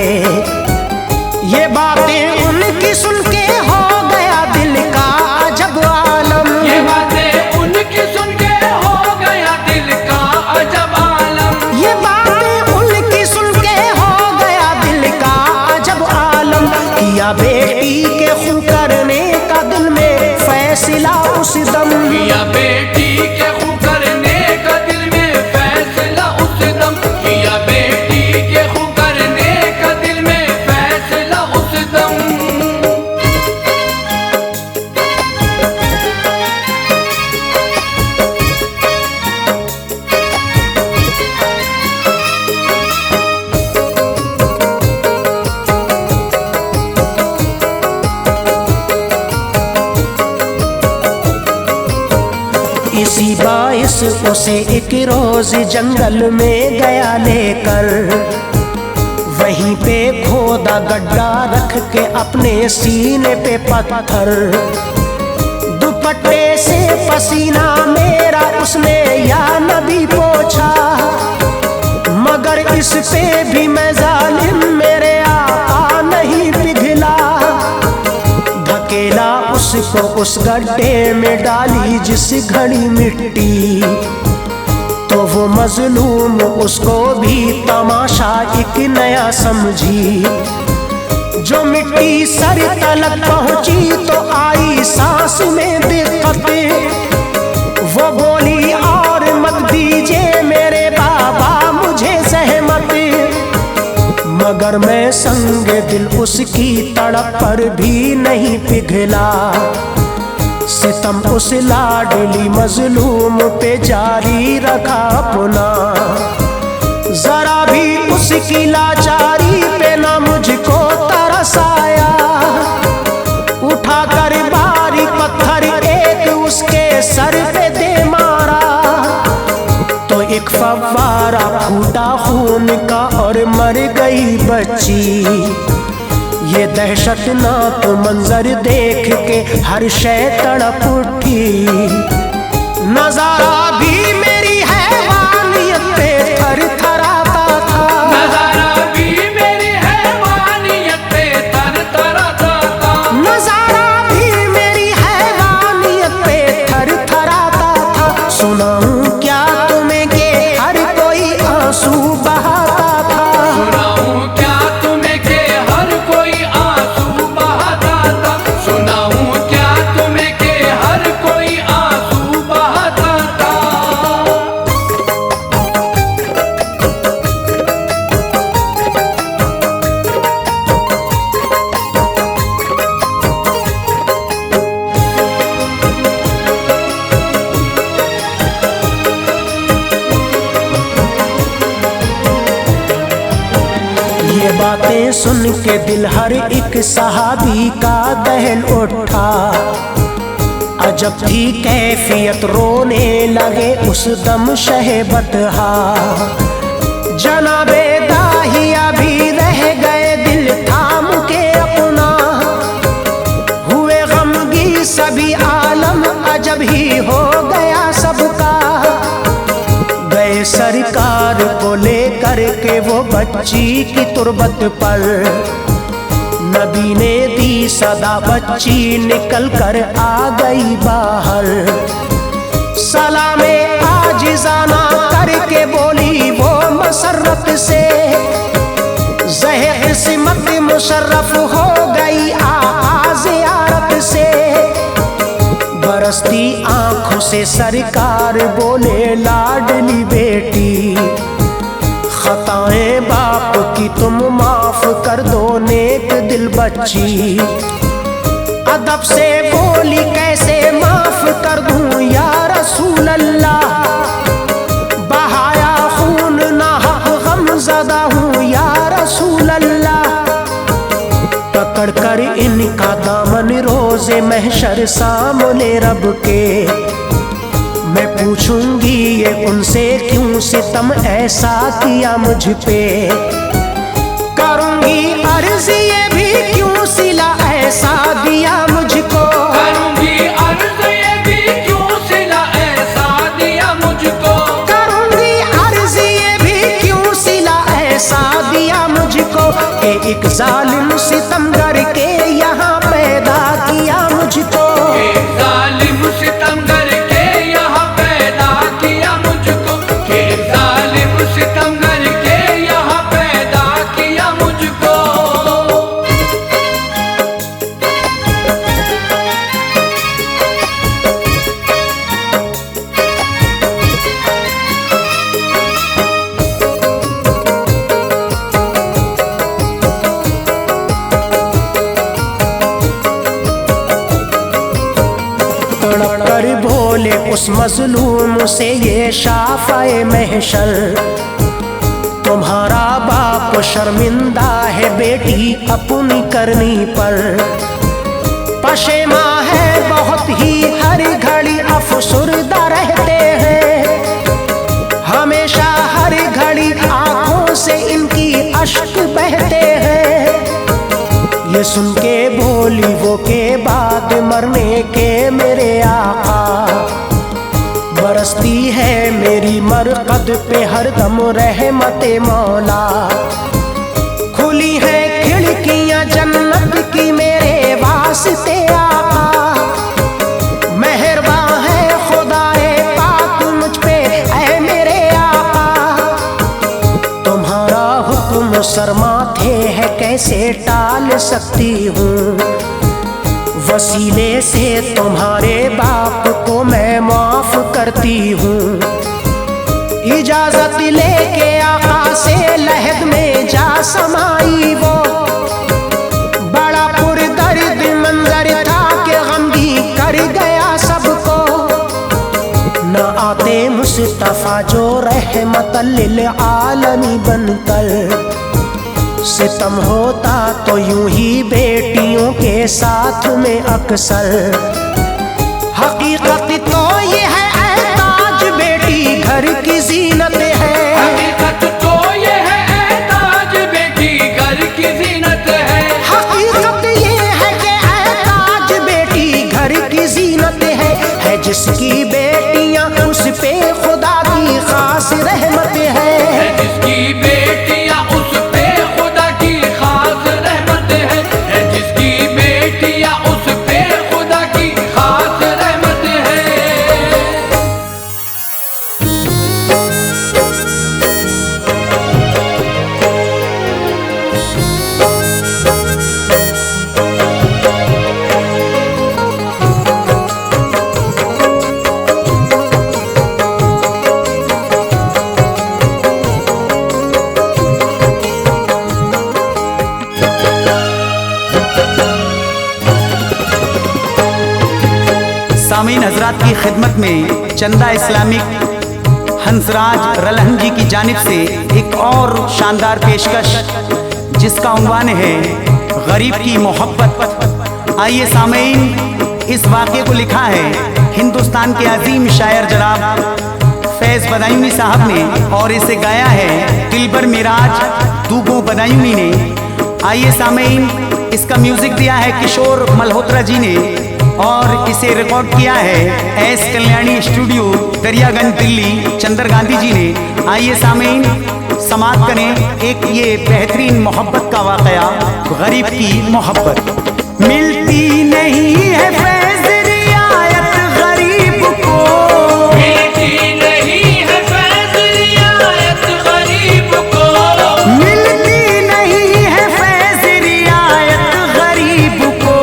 ये बातें उनकी सुन के हो गया दिल का अजब आलम। ये बातें उनकी सुन के हो गया दिल का अजब आलम। ये बातें उनकी सुन के हो गया दिल का अजब आलम। किया बेटी के खून करने का दिल में फैसला उस दम। किया बेटी के खून करने का दिल में फैसला उस दम। किया बेटी के खून करने का दिल में फैसला उस दम। इसी बाइस उसे एक रोज जंगल में गया लेकर। वहीं पे खोदा गड्ढा रख के अपने सीने पे पत्थर। दुपट्टे से पसीना मेरा उसने या नबी पोछा। मगर इस पे भी मैं जालिम मेरे आका नहीं पिघला। धकेला उसको उस गड्ढे में डाली जिस घड़ी मिट्टी। तो वो मजलूम उसको भी तमाशा एक नया समझी। जो मिट्टी सर तलक पहुंची तो आई सांस में दिक्कत। वो बोली और मत दीजिए मेरे बाबा मुझे सहमत। मगर मैं संगे दिल उसकी तड़प पर भी नहीं पिघला। सितम उस लाडली मजलूम पे जारी रखा अपना। जरा भी उसकी लाचारी पे ना मुझको तरस आया। एक फव्वारा फूटा खून का और मर गई बच्ची। ये दहशतनाक मंजर देख के हर शय तड़प उठी। नजारा भी मेरी हैवानियत पे थरथराता था। नजारा भी मेरी हैवानियत पे थरथराता था। नजारा भी मेरी हैवानियत पे थरथराता था। सुनाऊं क्या तुम्हें कि हर कोई आंसू बहाता था। सुनाऊं क्या तुम्हें कि हर कोई आंसू बहाता था। सुनाऊं क्या तुम्हें कि हर कोई आंसू बहाता था। ये बातें सुन के दिल हर एक सहाबी का दहल उठा। अजब थी कैफियत, रोने लगे उस दम शहबतहा। जनाबे दाहिया भी रह गए दिल थाम के अपना। हुए गमगी सभी आलम, अजब ही हो गया सबका। गए सरकार को लेकर के वो बच्ची की तुरबत पर। नबी ने दी सदा, बच्ची निकल कर आ गई बाहर। सलामे आजिज़ाना करके बोली वो मसरत से। ज़हे किस्मत मुशर्रफ हो गई आका ज़ियारत से। बरसती आंखों से सरकार बोले लाडली बेटी। खताएं बाप की तुम माफ कर दो नेक दिल बच्ची। अदब से बोली कैसे माफ कर दूं या रसूल अल्लाह। बहाया खून ना हक गमज़दा हूँ या रसूल अल्लाह। पकड़ कर इनका दामन रोज़े महशर सामने रब के। मैं पूछूंगी ये उनसे क्यों सितम ऐसा किया मुझ पे। करूंगी अर्ज़ ये भी क्यों सिला ऐसा दिया मुझको। करूंगी अर्ज़ ये भी क्यों सिला ऐसा दिया मुझको। करूंगी अर्ज़ ये भी क्यों सिला ऐसा दिया मुझको। कि एक जालिम सितमगर के यहाँ पैदा किया मुझको। एक जालिम सितमगर के यहाँ पैदा किया मुझको। एक जालिम सितमगर के यहाँ पैदा किया मुझको। तड़प कर बोले उस मजलूम से ये शाफ़ाए महशर। तुम्हारा बाप शर्मिंदा है बेटी अपनी करनी पर। पशेमा है बहुत ही हर घड़ी अफसुर्दा रहते हैं। हमेशा हर घड़ी आंखों से इनकी अश्क बहते हैं। ये सुन के बोली वो के बाद मरने के मेरे आका। बरसती है मेरी मरकद पे हरदम रहमते मौला। खुली है खिड़कियां जन्नत की मेरे वास्ते आका। मेहरबान है खुदाए पाक मुझ पे ऐ मेरे आका। तुम्हारा हुक्म सरमाथे है कैसे टाल सकती हूँ। वसीले से तुम्हारे बाप को मैं माफ करती हूँ। इजाजत लेके आका से लहद में जा समाई वो। बड़ा पुरदर्द मंजर था कि गमगी कर गया सबको। न आते मुस्तफा जो रहमतल लिल आलमी बनकर। सितम होता तो यूं ही बेटियों के साथ में अक्सर। हकीकत तो ये है ऐ ताज बेटी घर की जीनत सामीन हजरात की खिदमत में चंदा इस्लामिक हंसराज रलहन जी की जानिब से एक और शानदार पेशकश जिसका उन्वान है गरीब की मोहब्बत। आइए सामीन, इस वाक़े को लिखा है हिंदुस्तान के अजीम शायर जनाब फैज़ बदायूनी साहब ने और इसे गाया है दिलबर मिराज दूगो बदायूनी ने। आइए सामीन, इसका म्यूजिक दिया है किशोर मल्होत्रा जी ने और इसे रिकॉर्ड किया है एस कल्याणी स्टूडियो दरियागंज दिल्ली चंद्र गांधी जी ने। आइए सामीन, समाप्त करें एक ये बेहतरीन मोहब्बत का वाक़या, गरीब की मोहब्बत। मिलती नहीं है फैज़ रियायत गरीब को, मिलती नहीं है फैज़ रियायत गरीब को, मिलती नहीं है फैज़ रियायत गरीब को,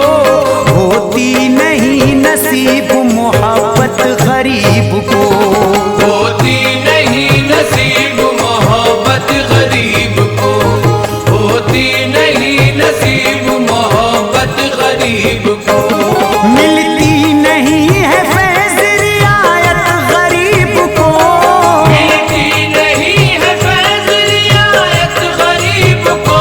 होती नहीं नसीब मोहब्बत गरीब को, होती नहीं नसीब मोहब्बत गरीब को, होती नहीं नसीब मोहब्बत गरीब को। मिलती नहीं है फैज़ रियायत गरीब को, मिलती नहीं है फैज़ रियायत गरीब को,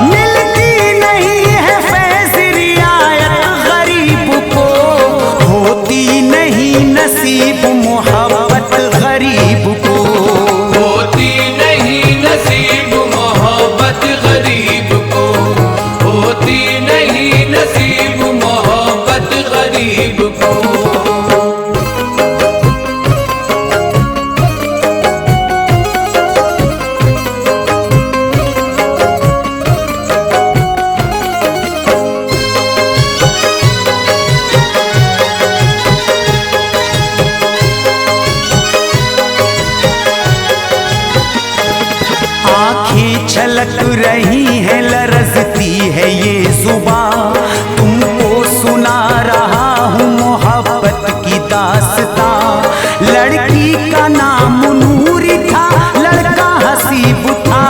मिलती नहीं है फैज़ रियायत गरीब को, होती नहीं नसीब मोहब्बत गरीब को, होती नहीं नसीब मोहब्बत गरीब को, होती नहीं नसीब मोहब्बत गरीब को। आँखें छलक रही है लरजती है ये जुबां, तुमको सुना रहा हूँ मोहब्बत की दास्तां। लड़की का नाम नूरी था, लड़का हसीब था,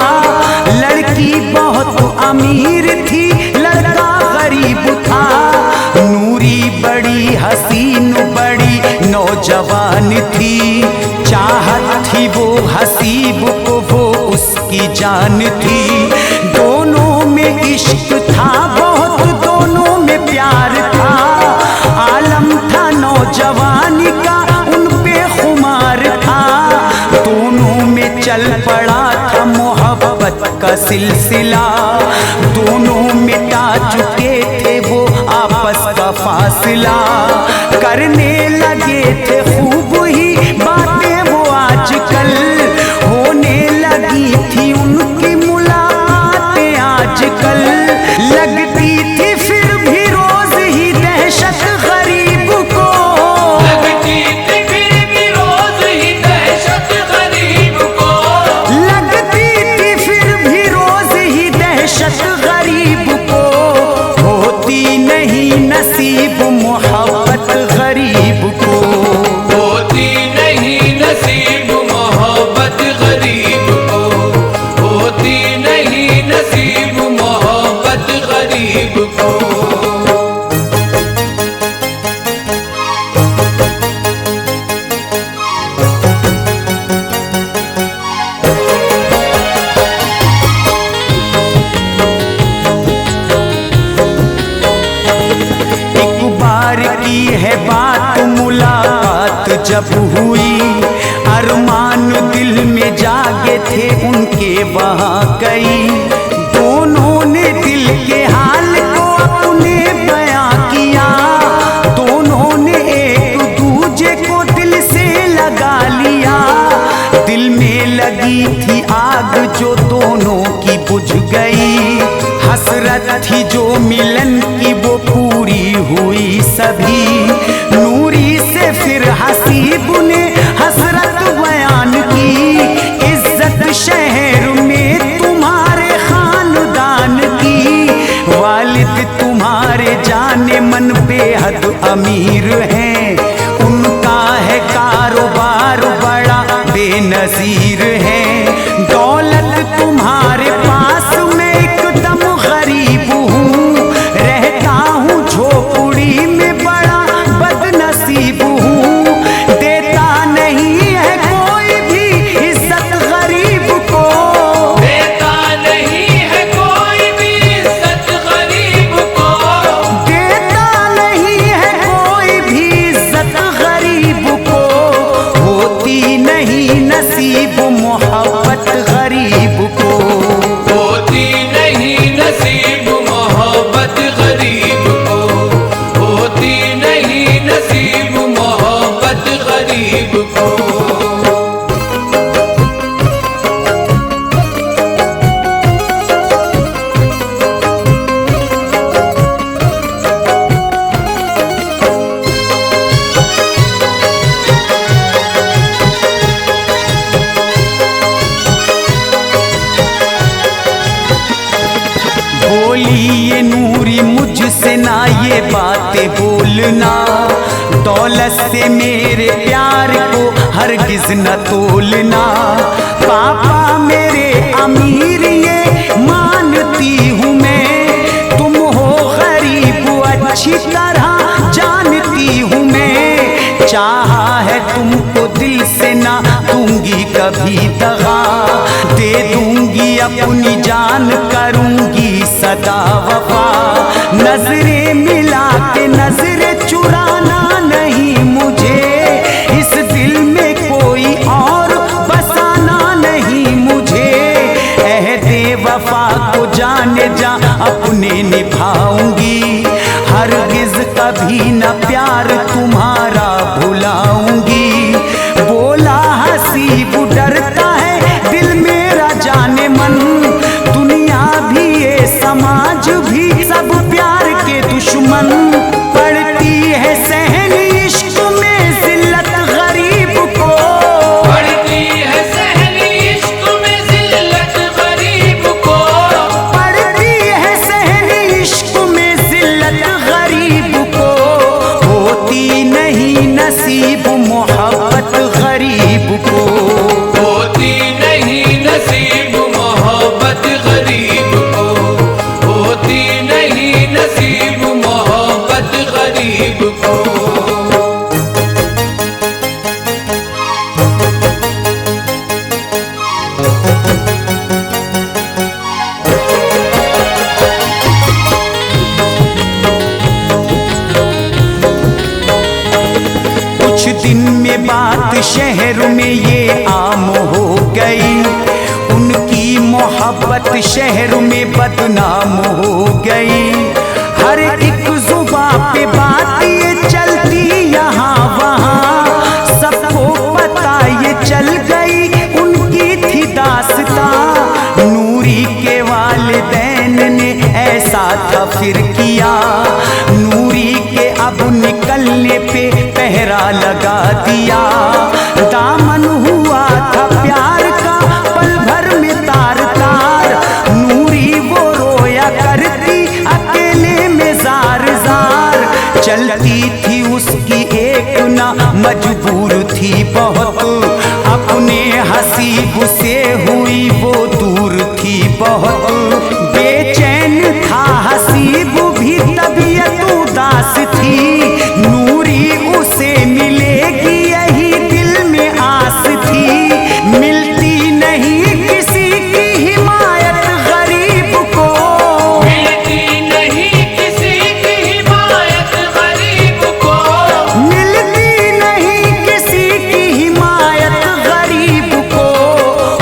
लड़की बहुत अमीर थी, लड़का गरीब था। नूरी बड़ी हसीन बड़ी नौजवान थी, चाहत थी वो हसीब को वो उसकी जान थी। दोनों में इश्क था बहुत, दोनों में प्यार था, आलम था नौजवानी का उन पे खुमार था। दोनों में चल पड़ा था मोहब्बत का सिलसिला, दोनों मिटा चुके थे वो आपस का फासला। करने लगे थे खूब ही बातें वो आजकल, होने लगी थी उनकी मुलाकातें आजकल। लगती थी फिर भी रोज ही दहशत गरीब को, लगती थी फिर भी रोज ही दहशत गरीब को, लगती थी फिर भी रोज ही दहशत गरीब को, होती नहीं नसीब मोहब्बत गरीब को, होती नहीं नसीब मोहब्बत गरीब को, होती नहीं नसीब मोहब्बत गरीब को। एक बार की है बात मुलाकात जब हुई, अरमान दिल में जागे थे उनके वहाँ कई। दोनों ने दिल के हाल को अपने बयां किया, दोनों ने एक दूजे को दिल से लगा लिया। दिल में लगी थी आग जो दोनों की बुझ गई, हसरत थी जो मिलन की वो पूरी हुई सभी। नूरी से फिर हसीब ने हसरत बयान की, इज्जत शहर में तुम्हारे खानदान की। वालिद तुम्हारे जाने मन बेहद अमीर हैं, उनका है कारोबार बड़ा बेनजीर है। दौलत तुम्हारे पास मैं एकदम गरीब हूँ, रहता हूँ झोपड़ी में बड़ा बदनसीब ये नूरी मुझसे ना ये बातें बोलना, दौलत से मेरे प्यार को हरगिज न तोलना। पापा मेरे अमीर ये मानती हूँ मैं, तुम हो गरीब अच्छी तरह जानती हूँ मैं। चाहा है तुमको दिल से ना दूंगी कभी दगा, दे दूंगी अपनी जान करूंगी सदा वफा। नजरें मिला के नजरें चुराना नहीं मुझे, इस दिल में कोई और बसाना नहीं मुझे। अहदे वफा को जाने जा अपने निभाऊंगी, हरगिज कभी न प्यार तुम्हारा भुलाऊंगी। बोला हसीब डरता है दिल मेरा जाने मन, दुनिया भी ये समाज भी सब प्यार के दुश्मन। पड़ती है सहन इश्क में जिल्लत गरीब को, पड़ती है सहन इश्क में जिल्लत गरीब को, पड़ती है सहन इश्क में जिल्लत गरीब को। होती नहीं नसीब मोहब्बत गरीब को, होती नहीं नसीब मोहब्बत गरीब को, होती नहीं नसीब मोहब्बत गरीब को। कुछ दिन में बात शहर में ये आम हो गई, उनकी मोहब्बत शहर में बदनाम हो गई। हर एक जुबां पे बात ये चलती यहाँ वहाँ, सबको पता ये चल गई उनकी थी दास्तां। नूरी के वालिदैन ने ऐसा था फिर किया, नूरी के अब निकलने पे पहरा लगा दिया। दामन हुआ था प्यार का पल भर में तार तार, नूरी वो रोया करती अकेले में जार जार। चलती थी उसकी एक ना मजबूर थी बहुत, अपने हसीब से हुई वो दूर थी बहुत। बेचैन था हसीब भी तबीयत उदास थी, नूरी उसे मिलेगी यही दिल में आस थी। मिलती नहीं किसी की हिमायत गरीब को, मिलती नहीं किसी की हिमायत गरीब को, मिलती नहीं किसी की हिमायत गरीब को।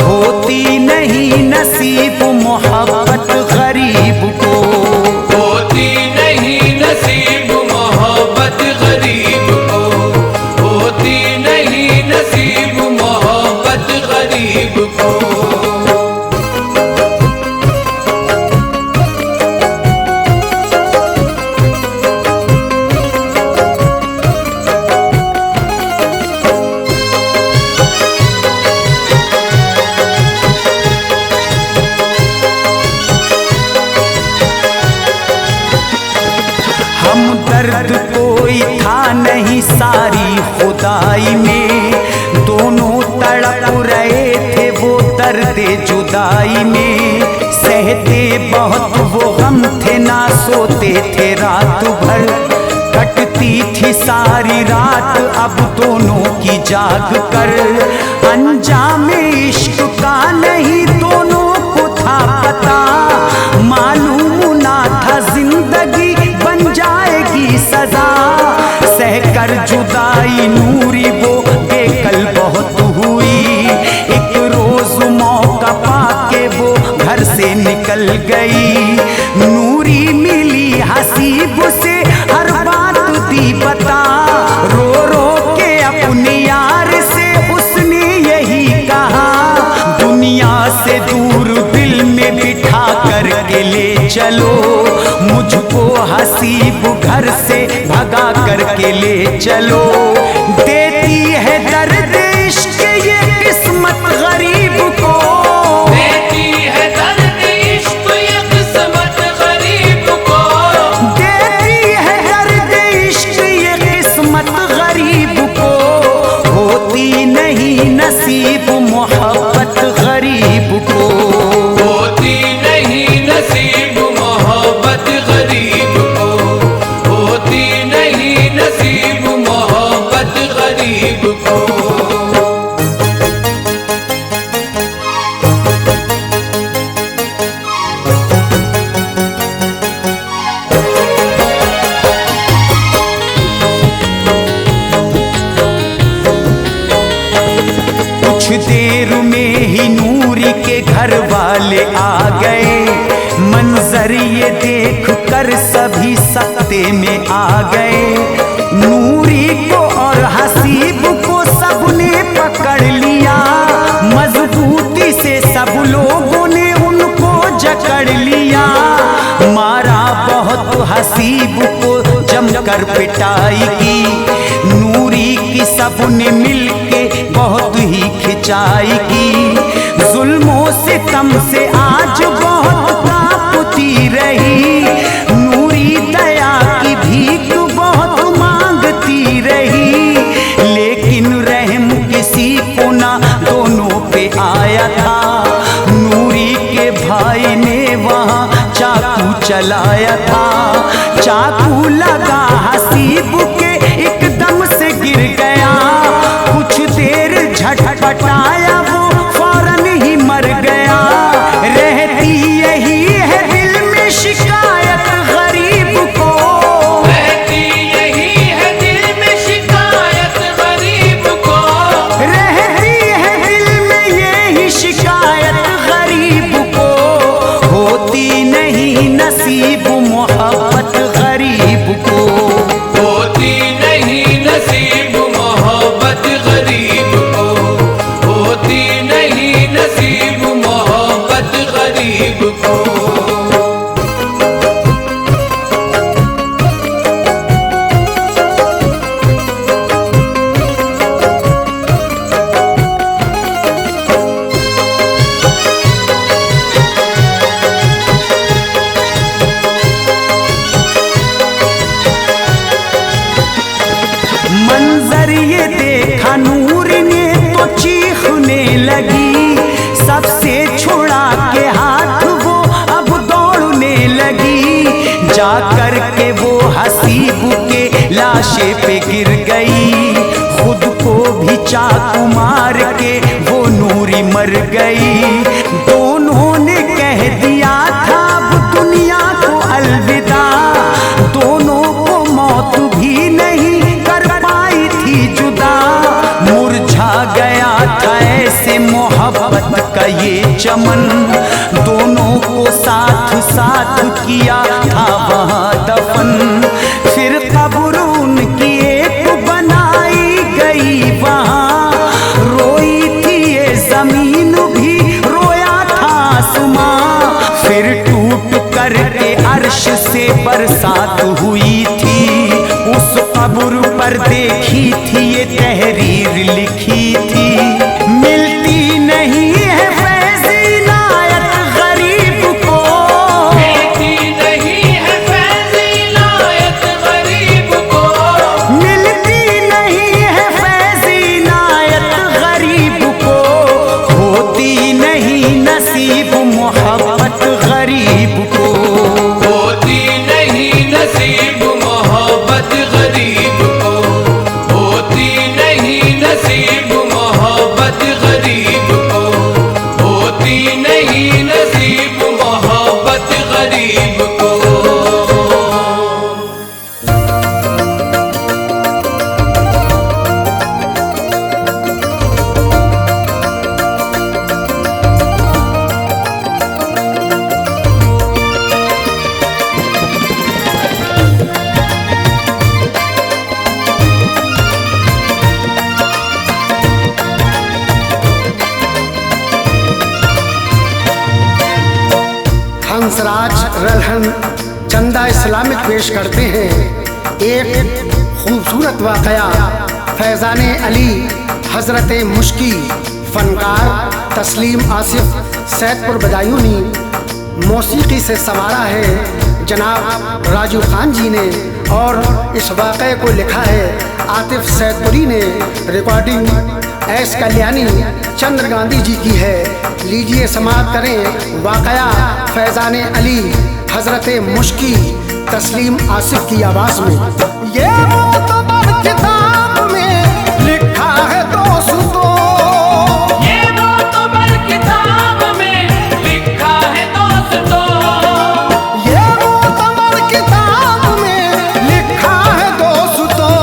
होती नहीं नसीब मोहब्बत गरीब को, होती नहीं नसीब मोहब्बत गरीब को, होती नहीं नसीब मोहब्बत गरीब को। हमदर्द कोई था नहीं सारी खुदाई में, दोनों तड़प रहे थे वो दर्द जुदाई में। सहते बहुत वो गम थे ना सोते थे रात भर, कटती थी सारी रात अब दोनों की जाग कर। अंजाम इश्क का नहीं दोनों को था पता, मालूम ना था जिंदगी बन जाएगी सजा। सहकर जुदाई नूरी वो बेकल बहुत हुई, एक रोज मौका पाके वो घर से निकल गई। नूरी मिली हसीब से हर बात दी बता, रो रो के अपने यार से उसने यही कहा। दुनिया से दूर दिल में बिठा करके ले चलो, मुझको हसीब घर से भगा करके ले चलो। देती है दर्द इश्क ये किस्मत गरीब को, देती है दर्द इश्क ये किस्मत गरीब गए। मंजर ये देख कर सभी सकते में आ गए। नूरी को और हसीब को सबने पकड़ लिया, मजबूती से सब लोगों ने उनको जकड़ लिया। मारा बहुत हसीब को जमकर पिटाई की, नूरी की सबने मिलके बहुत ही खिंचाई की। जुल्मों सितम से आज बहुत कांपती रही, नूरी दया की भीख बहुत मांगती रही। लेकिन रहम किसी को ना दोनों पे आया था। नूरी के भाई ने वहाँ चाकू चलाया था, चाकू लगा हसीब के एकदम से गिर गया। कुछ देर झटपटाया वो फौरन ही मर गया। रहती यही है दिल में शिकायत गरीब को, रहती यही है दिल में शिकायत गरीब को, रहती है दिल में यही शिकायत गरीब को। होती नहीं नसीब मोहब्बत गरीब को, होती नहीं नसीब मोहब्बत गरीब को, होती नहीं नसीब मोहब्बत गरीब को। मंजर ये देखा नूर ने तो चीखने लगी। सबसे छुड़ा के हाथ वो अब दौड़ने लगी। जाकर के वो हसीब के लाशे पे गिर गई, खुद को भी चाकू मार के वो नूरी मर गई। दोनों ने कह दिया था अब दुनिया को अलविदा, दोनों को मौत भी नहीं कर पाई थी जुदा। मुरझा गया था ऐसे मोहब्बत का ये चमन, दोनों को साथ साथ किया था वहाँ दफन। फिर कब्र उनकी एक बनाई गई वहाँ, रोई थी ये जमीन भी रोया था आसमां। फिर टूट कर के अर्श से बरसात हुई थी, उस कब्र पर देखी थी ये तहरीर लिखी थी। मिलती नहीं है फैज़ इनायत गरीब को, मिलती नहीं है फैज़ इनायत गरीब को, मिलती नहीं है फैज़ इनायत गरीब को। होती नहीं नसीब मोहब्बत गरीब को, होती नहीं नसीब मोहब्बत गरीब को, होती नहीं नसीब मोहब्बत गरीब को, होती नहीं नसीब मोहब्बत गरीब को। हंसराज रलहन चंदा इस्लामिक पेश करते हैं एक खूबसूरत वाक़या। फैज़ान अली हज़रत मुश्की, फ़नकार तस्लीम आसिफ सैदपुर बदायूनी। मौसीकी से संवारा है जनाब राजू खान जी ने, और इस वाक़े को लिखा है आतिफ सैदपुरी ने। रिकॉर्डिंग एस कल्याणी चंद्र गांधी जी की है। लीजिए समाअत करें वाक़या फैज़ान अली हज़रत मुश्की तस्लीम आसिफ की आवाज़ में। ये मोतबर किताब में लिखा है दोस्तों, ये मोतबर किताब में लिखा है दोस्तों, ये मोतबर किताब में लिखा है दोस्तों।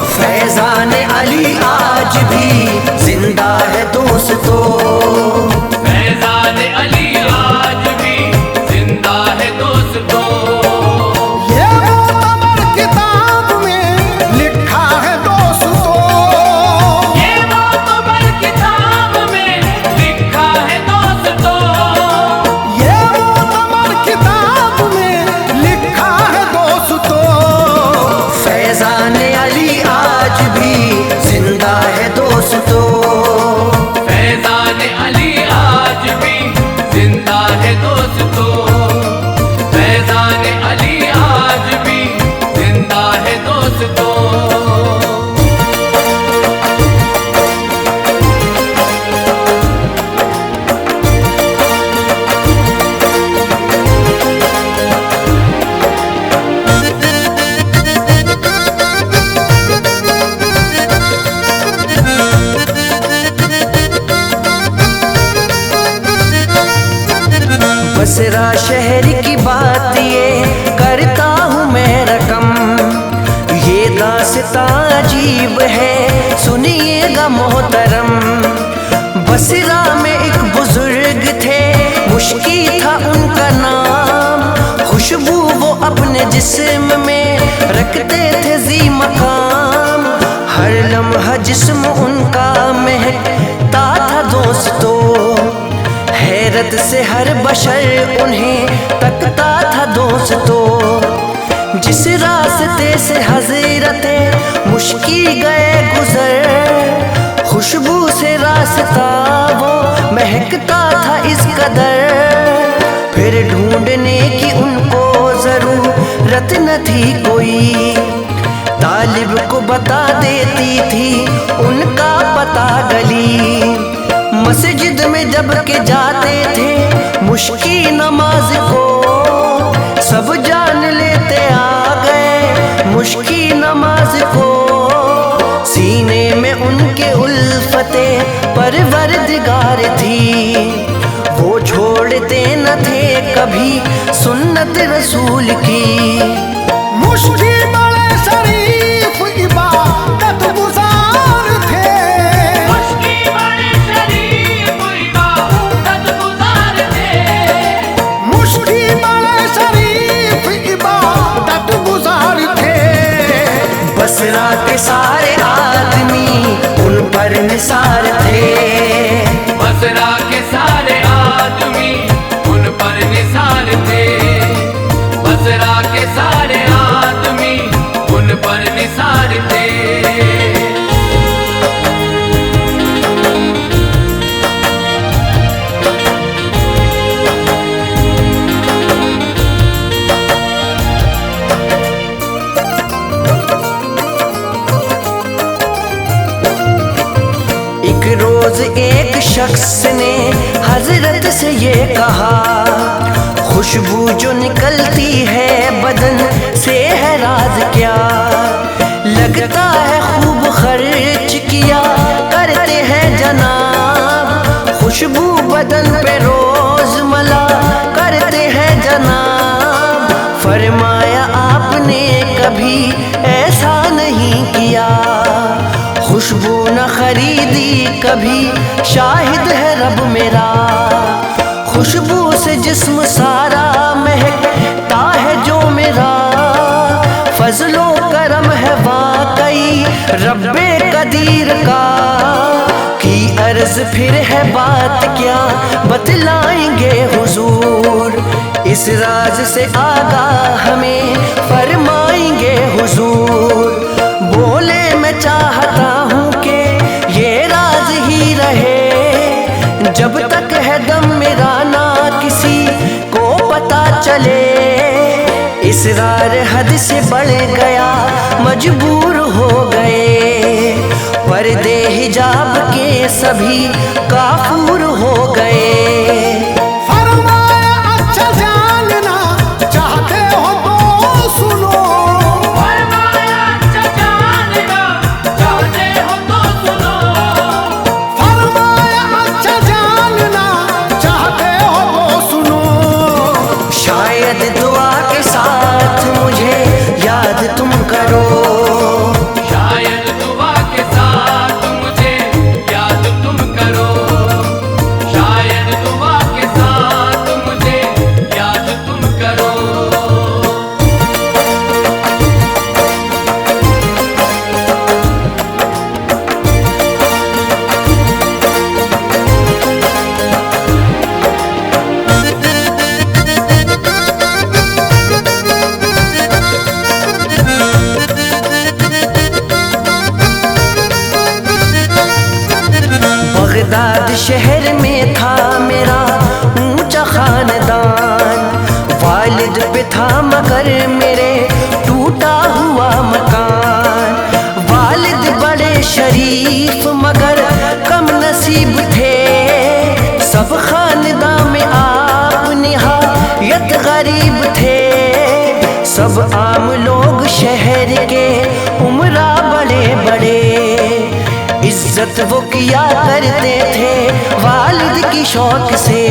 फैज़ान अली आज भी जिंदा है दोस्तों, फैज़ान अली आज बसरा शहर की बात ये करता हूँ मैं रकम, ये दास्तां अजीब है सुनिएगा मोहतरम। बसरा में एक बुजुर्ग थे, मुश्की था उनका नाम, खुशबू वो अपने जिस्म में रखते थे जी मकाम। हर लम्हा जिस्म उनका महकता था दोस्तों, हैरत से हर बशर उन्हें तकता था दोस्तों। जिस रास्ते से हज़रते मुश्की गए गुजर, खुशबू से रास्ता वो महकता था इस कदर। फिर ढूंढने की उनको ज़रूरत न थी कोई, तालिब को बता देती थी उनका पता गली। मस्जिद में जब के जाते थे मुश्की नमाज को, सब जान लेते आ गए मुश्की नमाज को। सीने में उनके उल्फते परवरदिगार थी, वो छोड़ते न थे कभी सुन्नत रसूल की। मुश्की बड़े शरीफ इबादत गुजार थे, मुश्की बड़े शरीफ इबादत गुजार थे, मुश्की बड़े शरीफ इबादत गुजार थे। बसरा के सारे आदमी उन पर निसार थे, बसरा के सारे आदमी उन पर निसार थे, बसरा के सारे आदमी उन पर निसार थे। एक रोज एक शख्स ने हजरत से ये कहा, खुशबू जो निकलती है बदन से है राज क्या, लगता है खूब खर्च किया करते हैं जनाब, खुशबू बदन पे रोज मला करते हैं जनाब। फरमाया आपने कभी ऐसा नहीं किया, खुशबू न खरीदी कभी शाहिद है रब मेरा। खुशबू से जिस्म सारा महकता है जो मेरा, फजलो करम है वाकई रब्बे कदीर का। की अर्ज फिर है बात क्या बतलाएंगे हुजूर, इस राज से आगाह हमें फरमाएंगे हुजूर। बोले मैं चाहता हूँ कि ये राज ही रहे, जब तक है दम मेरा ना किसी को पता चले। इसरार हद से बढ़ गया मजबूर हो गए, पर्दे हिजाब के सभी काफूर हो गए। फरमाया अच्छा जानना चाहते हो तो सुनो, फरमाया अच्छा जानना चाहते हो तो सुनो, फरमाया अच्छा जानना चाहते हो तो सुनो। शायद दुआ के साथ मुझे याद तुम करो, शायद दुआ के साथ मुझे याद तुम करो, शायद दुआ के साथ मुझे याद तुम करो। बगदाद शहर में था मेरा ऊंचा खानदान, वालिद पे था मगर मेरे टूटा हुआ मकान। वालिद बड़े शरीफ मगर कम नसीब थे, सब खानदान में आप निहायत गरीब थे। सब आम लोग शहर के उमरा बड़े बड़े, इज्जत वो किया करते थे वालिद की शौक से।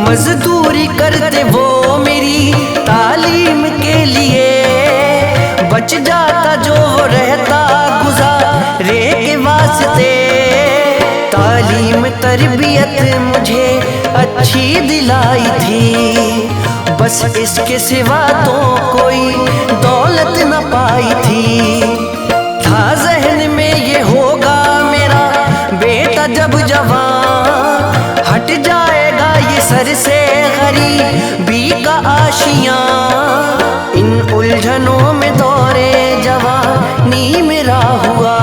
मजदूरी पूरी करते वो मेरी तालीम के लिए। बच जाता जो रहता गुजारे के वास्ते। तालीम तरबियत मुझे अच्छी दिलाई थी, बस इसके सिवा तो कोई दौलत न पाई थी। था जहन में ये होगा मेरा बेटा जब जवान, हट जाएगा ये सर से गरीबी का आशियां। इन उलझनों में दौरे जवानी मेरा हुआ,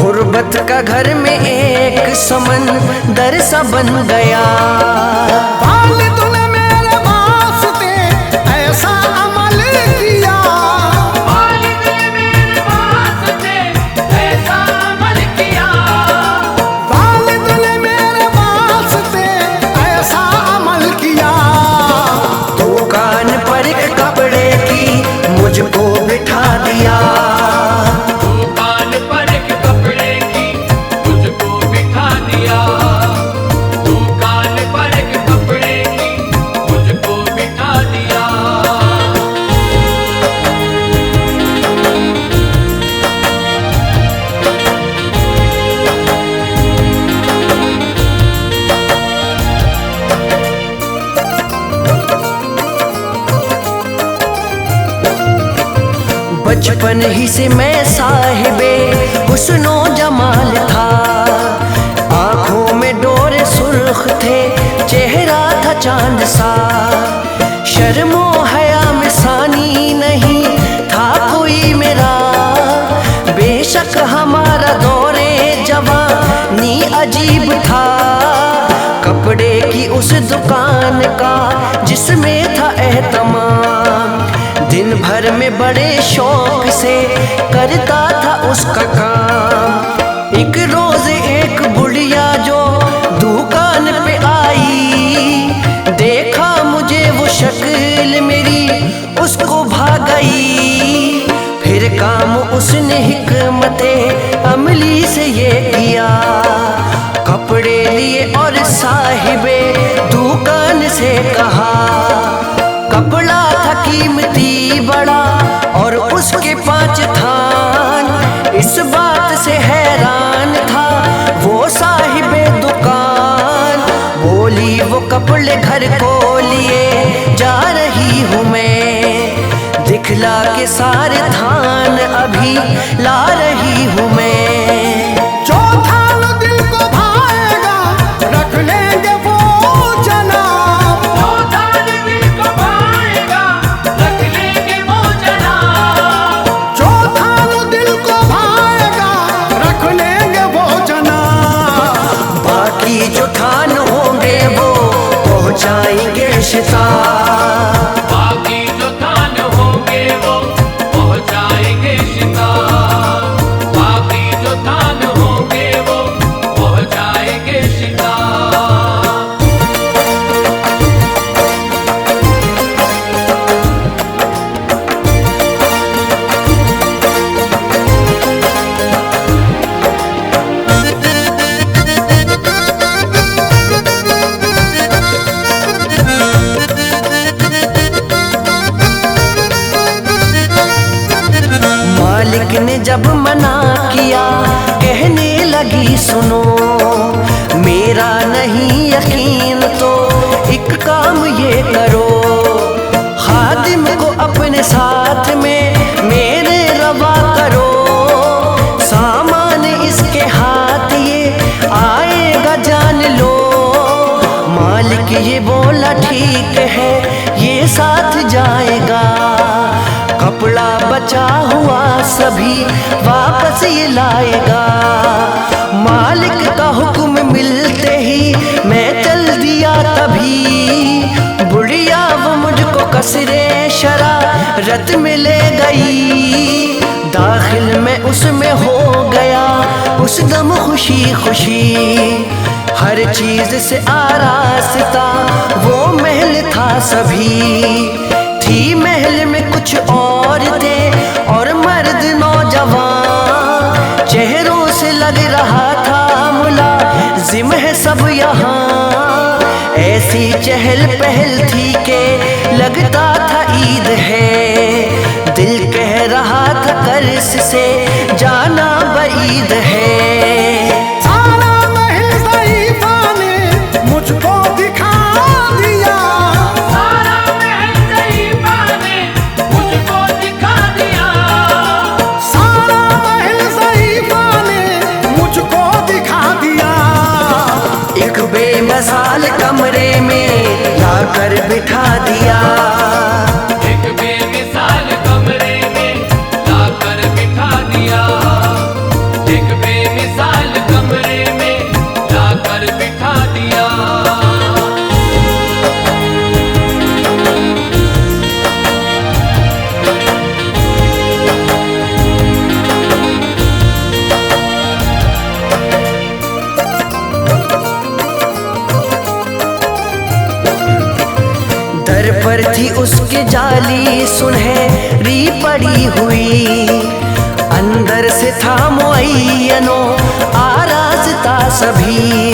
गुर्बत का घर में एक समंदर सा बन गया। मुझको बिठा दिया दुकान पर एक कपड़े की, मुझको बिठा दिया दुकान पर एक कपड़े की, मुझको बिठा दिया। बचपन ही से मैं साहिबे हुस्नो जमाल था, आंखों में डोरे सुर्ख थे, चेहरा था चांद सा। शर्मो हया में सानी नहीं था कोई मेरा, बेशक हमारा दौरे जवानी अजीब था। कपड़े की उस दुकान का जिसमें था एहतमाम, दिन भर में बड़े शौक से करता था उसका काम। एक रोज एक बुढ़िया जो दुकान पे आई, देखा मुझे वो शक्ल मेरी उसको भा गई। फिर काम उसने हिकमते अमली से ये किया, कपड़े लिए और साहिबे दुकान से कहा। कपड़ा था कीमती बड़ा और उसके 5 थान, इस बात से हैरान था वो साहिबे दुकान। बोली वो कपड़े घर को लिए जा रही हूँ मैं, दिखला के सारे थान अभी ला रही हूँ मैं। पहुंचाएंगे शिता, बाकी जो थान होंगे वो पहुंचाएंगे शिता, बाकी जो थान होंगे वो पहुंचाएंगे शिता। मालिक ने जब मना किया कहने लगी सुनो, मेरा नहीं यकीन तो एक काम ये करो, खादिम को अपने साथ में मेरे रवा करो। सामान इसके हाथ ये आएगा जान लो। मालिक ये बोला ठीक है ये साथ जाएगा, कपड़ा बचा हुआ सभी वापस ये लाएगा। मालिक का हुक्म मिलते ही मैं चल दिया तभी, बुढ़िया वो मुझको कसरे शरारत में ले गई। दाखिल मैं उसमें हो गया उस दम खुशी खुशी, हर चीज से आरास्ता वो महल था सभी। थी महल में कुछ औरतें और मर्द नौजवान, चेहरों से लग रहा था मुलाजिम है सब यहाँ। ऐसी चहल पहल थी के लगता था ईद है। दिल कह रहा था कर्ज से जाना बईद है। सारा महल ज़ईफ़ा ने मुझको दिखा दिया, सारा महल ज़ईफ़ा ने मुझको दिखा दिया, सारा महल ज़ईफ़ा ने मुझको दिखा दिया। एक बेमिसाल कमरे में लाकर बिठा दिया, एक बेमिसाल कमरे में लाकर बिठा दिया, एक बेमिसाल कमरे में लाकर बिठा दिया। दर पर थी उसके जाली सुनहरी पड़ी हुई, अंदर से था मुअय्यनो आराज़ता सभी।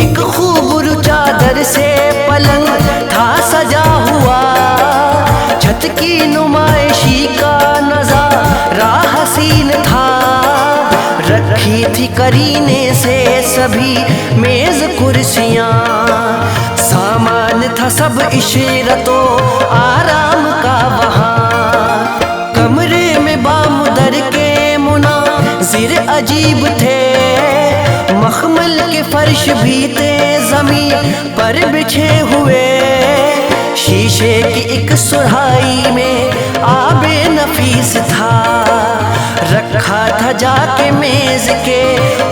एक खूब चादर से पलंग था सजा हुआ, छत की नुमाइशी का नज़ारा हसीन था। रखी थी करीने से सभी मेज कुर्सियाँ, सामान था सब इशरतो आराम का वहाँ। कमरे में बामुदर के मुनाजिर अजीब थे, मखमल के फर्श भी थे ज़मीन पर बिछे हुए। शीशे की एक सुराही में आबे नफीस था, रखा था जाके मेज के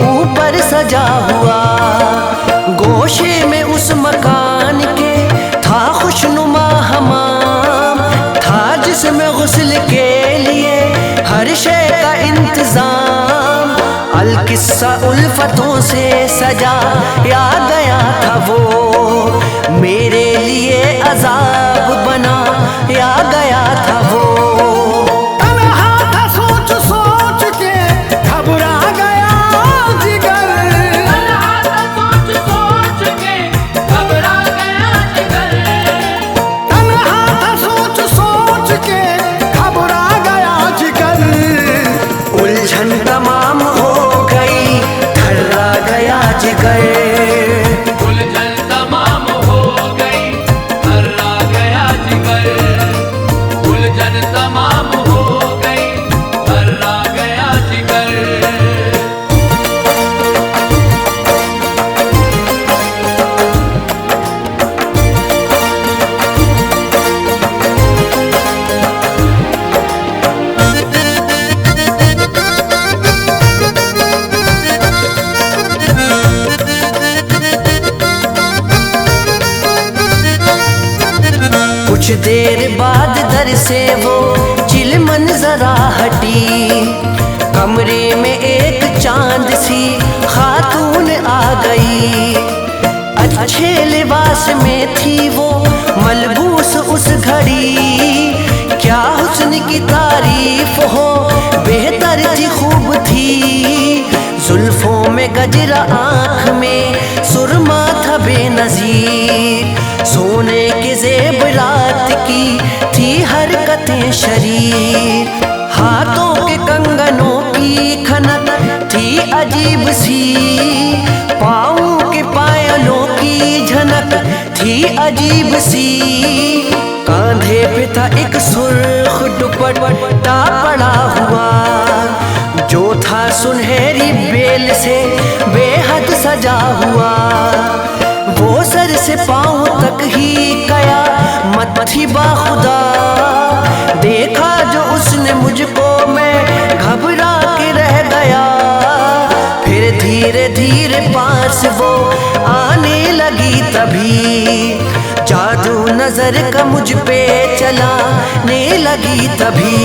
ऊपर सजा हुआ। गोशे में उस मकान के था खुशनुमा हमाम, था जिसमें गुस्ल के लिए हर शे का इंतजाम। अलकिस्सा उल्फतों से सजा या गया था वो, मेरे लिए अजाब बना या गया था वो। तन्हा था सोच सोच के घबरा गया जिगर, तन्हा था सोच सोच के घबरा गया जिगर, तन्हा था सोच सोच के घबरा गया जिगर। उलझन तमाम हो गई थर्रा गया जिगर। उलझन तमाम हो गई थर्रा गया जिगर, उलझन तमाम हो गई थर्रा गया जिगर। कुछ देर बाद दर से वो चिलमन जरा हटी, कमरे में एक चांद सी खातून आ गई। अच्छे लिबास में थी वो मलबूस उस घड़ी, क्या हुस्न की तारीफ हो बेहतर थी खूब थी। जुल्फों में गजरा आँख में सुरमा था बेनज़ीर, सोने के ज़ेवरात की थी हरकतें शरीर। हाथों के कंगनों की खनक थी अजीब सी, पाँवों के पायलों की झनक थी अजीब सी। कांधे पे था एक सुर्ख दुपट्टा पड़ा हुआ, जो था सुनहरी बेल से बेहद सजा हुआ। वो सर से पाँव तक ही कयामत थी बाखुदा, देखा जो उसने मुझको मैं घबरा के रह गया। फिर धीरे धीरे पास वो आने लगी, तभी जादू नजर का मुझ पे चलाने लगी तभी।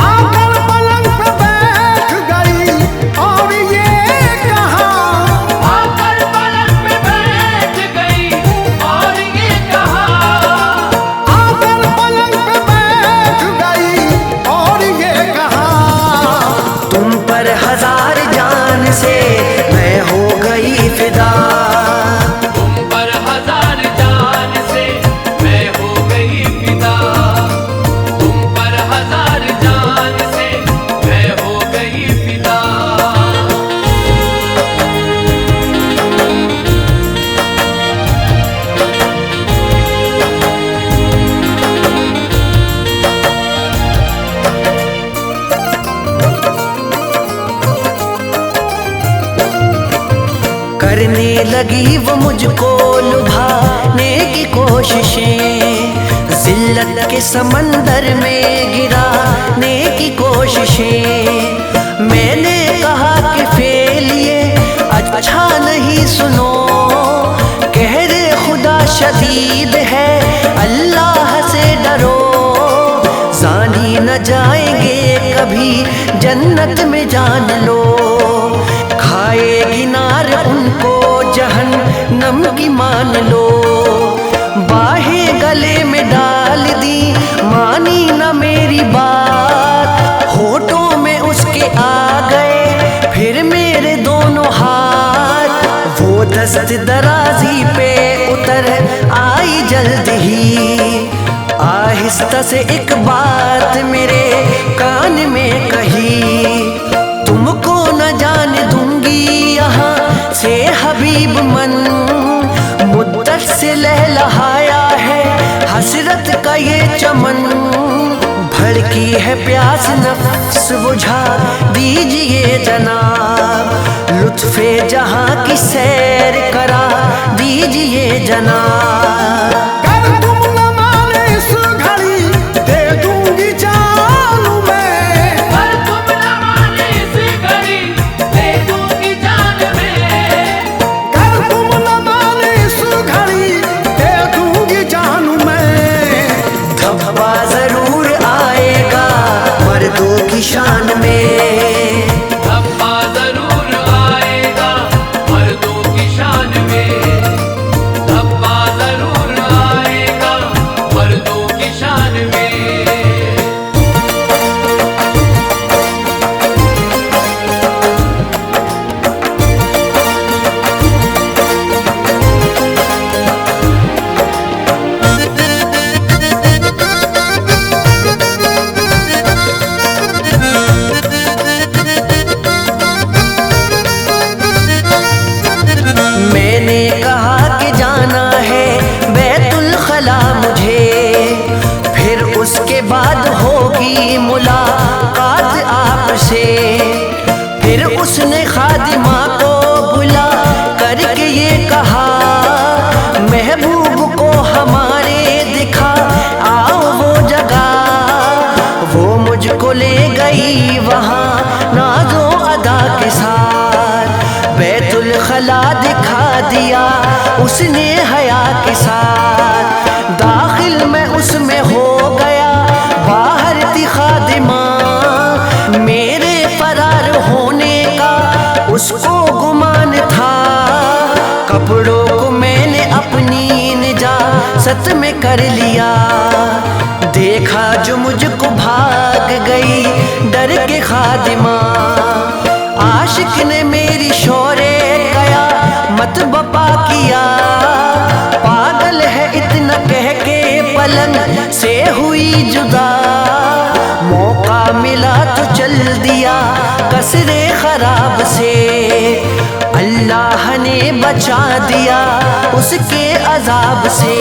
आकर पलंग पे बैठ गई और ये कहा, आकर पलंग पे बैठ गई और ये कहा, आकर पलंग पे बैठ गई और ये कहा। तुम पर हजार जान से मैं हो गई फिदा, तुम पर करने लगी वो मुझको लुभाने की कोशिशें, जिल्लत के समंदर में गिराने की कोशिशें। मैंने कहा कि फेल ये अच्छा नहीं, सुनो कहर खुदा शदीद है, अल्लाह से डरो। जानी न जाएंगे कभी जन्नत में, जान लो खाएगी नार उनको जहन्नम की, मान लो। बाहें गले में डाल दी, मानी न मेरी बात, होठों में उसके आ गए फिर मेरे दोनों हाथ। वो दस्त दराजी पे उतर आई जल्द ही, आहिस्ता से एक बात मेरे कान में कही, तुमको न जाने दूंगी यहाँ से हबीब मन। मुद्दत से लहलहाया है हसरत का ये चमन, भड़की है प्यास नफ्स बुझा दीजिए जनाब, लुत्फे जहाँ की सैर करा दीजिए जनाब। शान में धब्बा जरूर आएगा मर्दों की शान में, धब्बा जरूर आएगा मर्दों की शान में। बाद होगी मुलाकात आपसे, फिर उसने खादिमा को बुला करके ये कहा, महबूब को हमारे दिखा आओ वो जगह। वो मुझको ले गई वहाँ नाज़ो अदा के साथ, बैतुल खला दिखा दिया उसने हया के साथ। दाखिल में उसमें हो गया बाहर थी खादिमा, मेरे फरार होने का उसको गुमान था। कपड़ों को मैंने अपनी निजात में कर लिया, देखा जो मुझको भाग गई डर के खादिमा। आशिक ने मेरी शोरे गया मत बपा किया, पागल है इतना कह के पलंग से हुई जुदा। मौका मिला तो चल दिया कसरे खराब से, अल्लाह ने बचा दिया उसके अजाब से।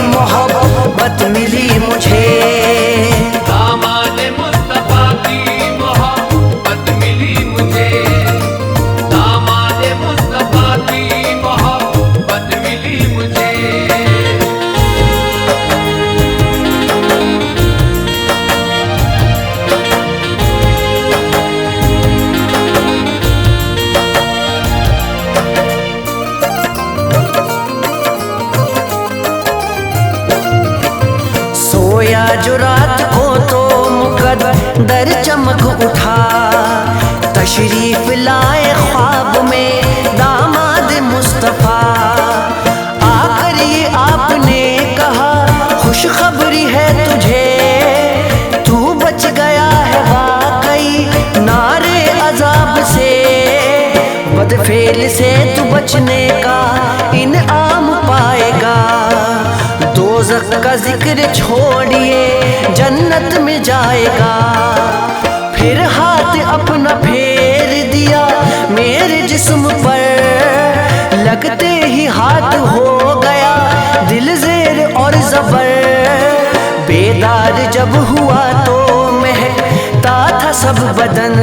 मोहब्बत मिली मुझे, दामाद मुस्तफा की मोहब्बत मिली मुझे, दामाद मुस्तफा की मोहब्बत मिली मुझे। सोया जो रात को तो मुकद्दर चमक उठा, तशरीफ लाए ख्वाब में दामाद मुस्तफा। आकर ये आपने कहा खुशखबरी है तुझे, तू बच गया है वाकई नारे अजाब से। बदफेल से तू बचने का इनाम पाएगा, दोज़ख का जिक्र छोड़िए जन्नत में जाएगा। फिर हाथ अपना फेर दिया मेरे जिस्म पर, लगते ही हाथ हो गया दिल ज़ेर और ज़बर। बेदार जब हुआ तो महकता था सब बदन,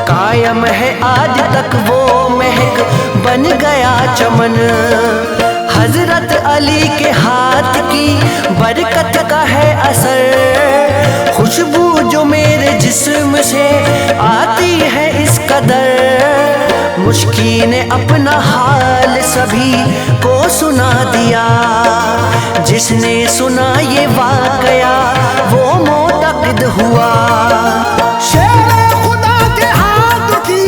कायम है आज तक वो महक बन गया चमन। हजरत अली के हाथ की बरकत का है असर, खुशबू जो मेरे जिस्म से आती है इस कदर। मुश्की ने अपना हाल सभी को सुना दिया, जिसने सुना ये वाकया वो मोतक़िद हुआ। शेर खुदा के हाथ की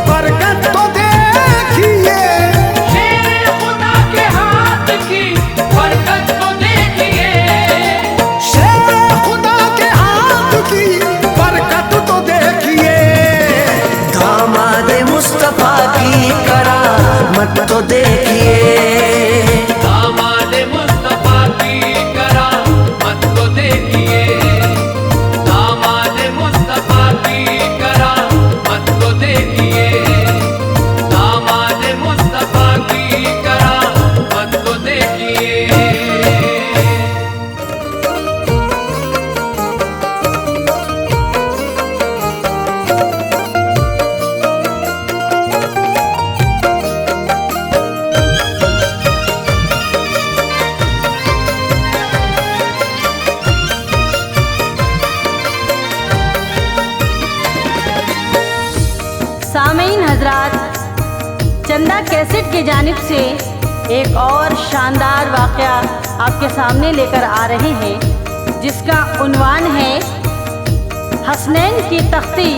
बरकत तो देखिए, शेर खुदा के हाथ की बरकत तो देखिए, शेर खुदा के हाथ की बरकत तो देखिए। दामाद मुस्तफा की करामत तो देखिए, दामाद मुस्तफा की करामत तो देखिए, दामाद मुस्तफा की करामत तो देखिए, दामाद मुस्तफा की करामत तो देखिए। सामीन हजरात, चंदा कैसेट की जानिब से एक और शानदार वाक़या आपके सामने लेकर आ रहे हैं, जिसका उन्वान है हसनैन की तख्ती।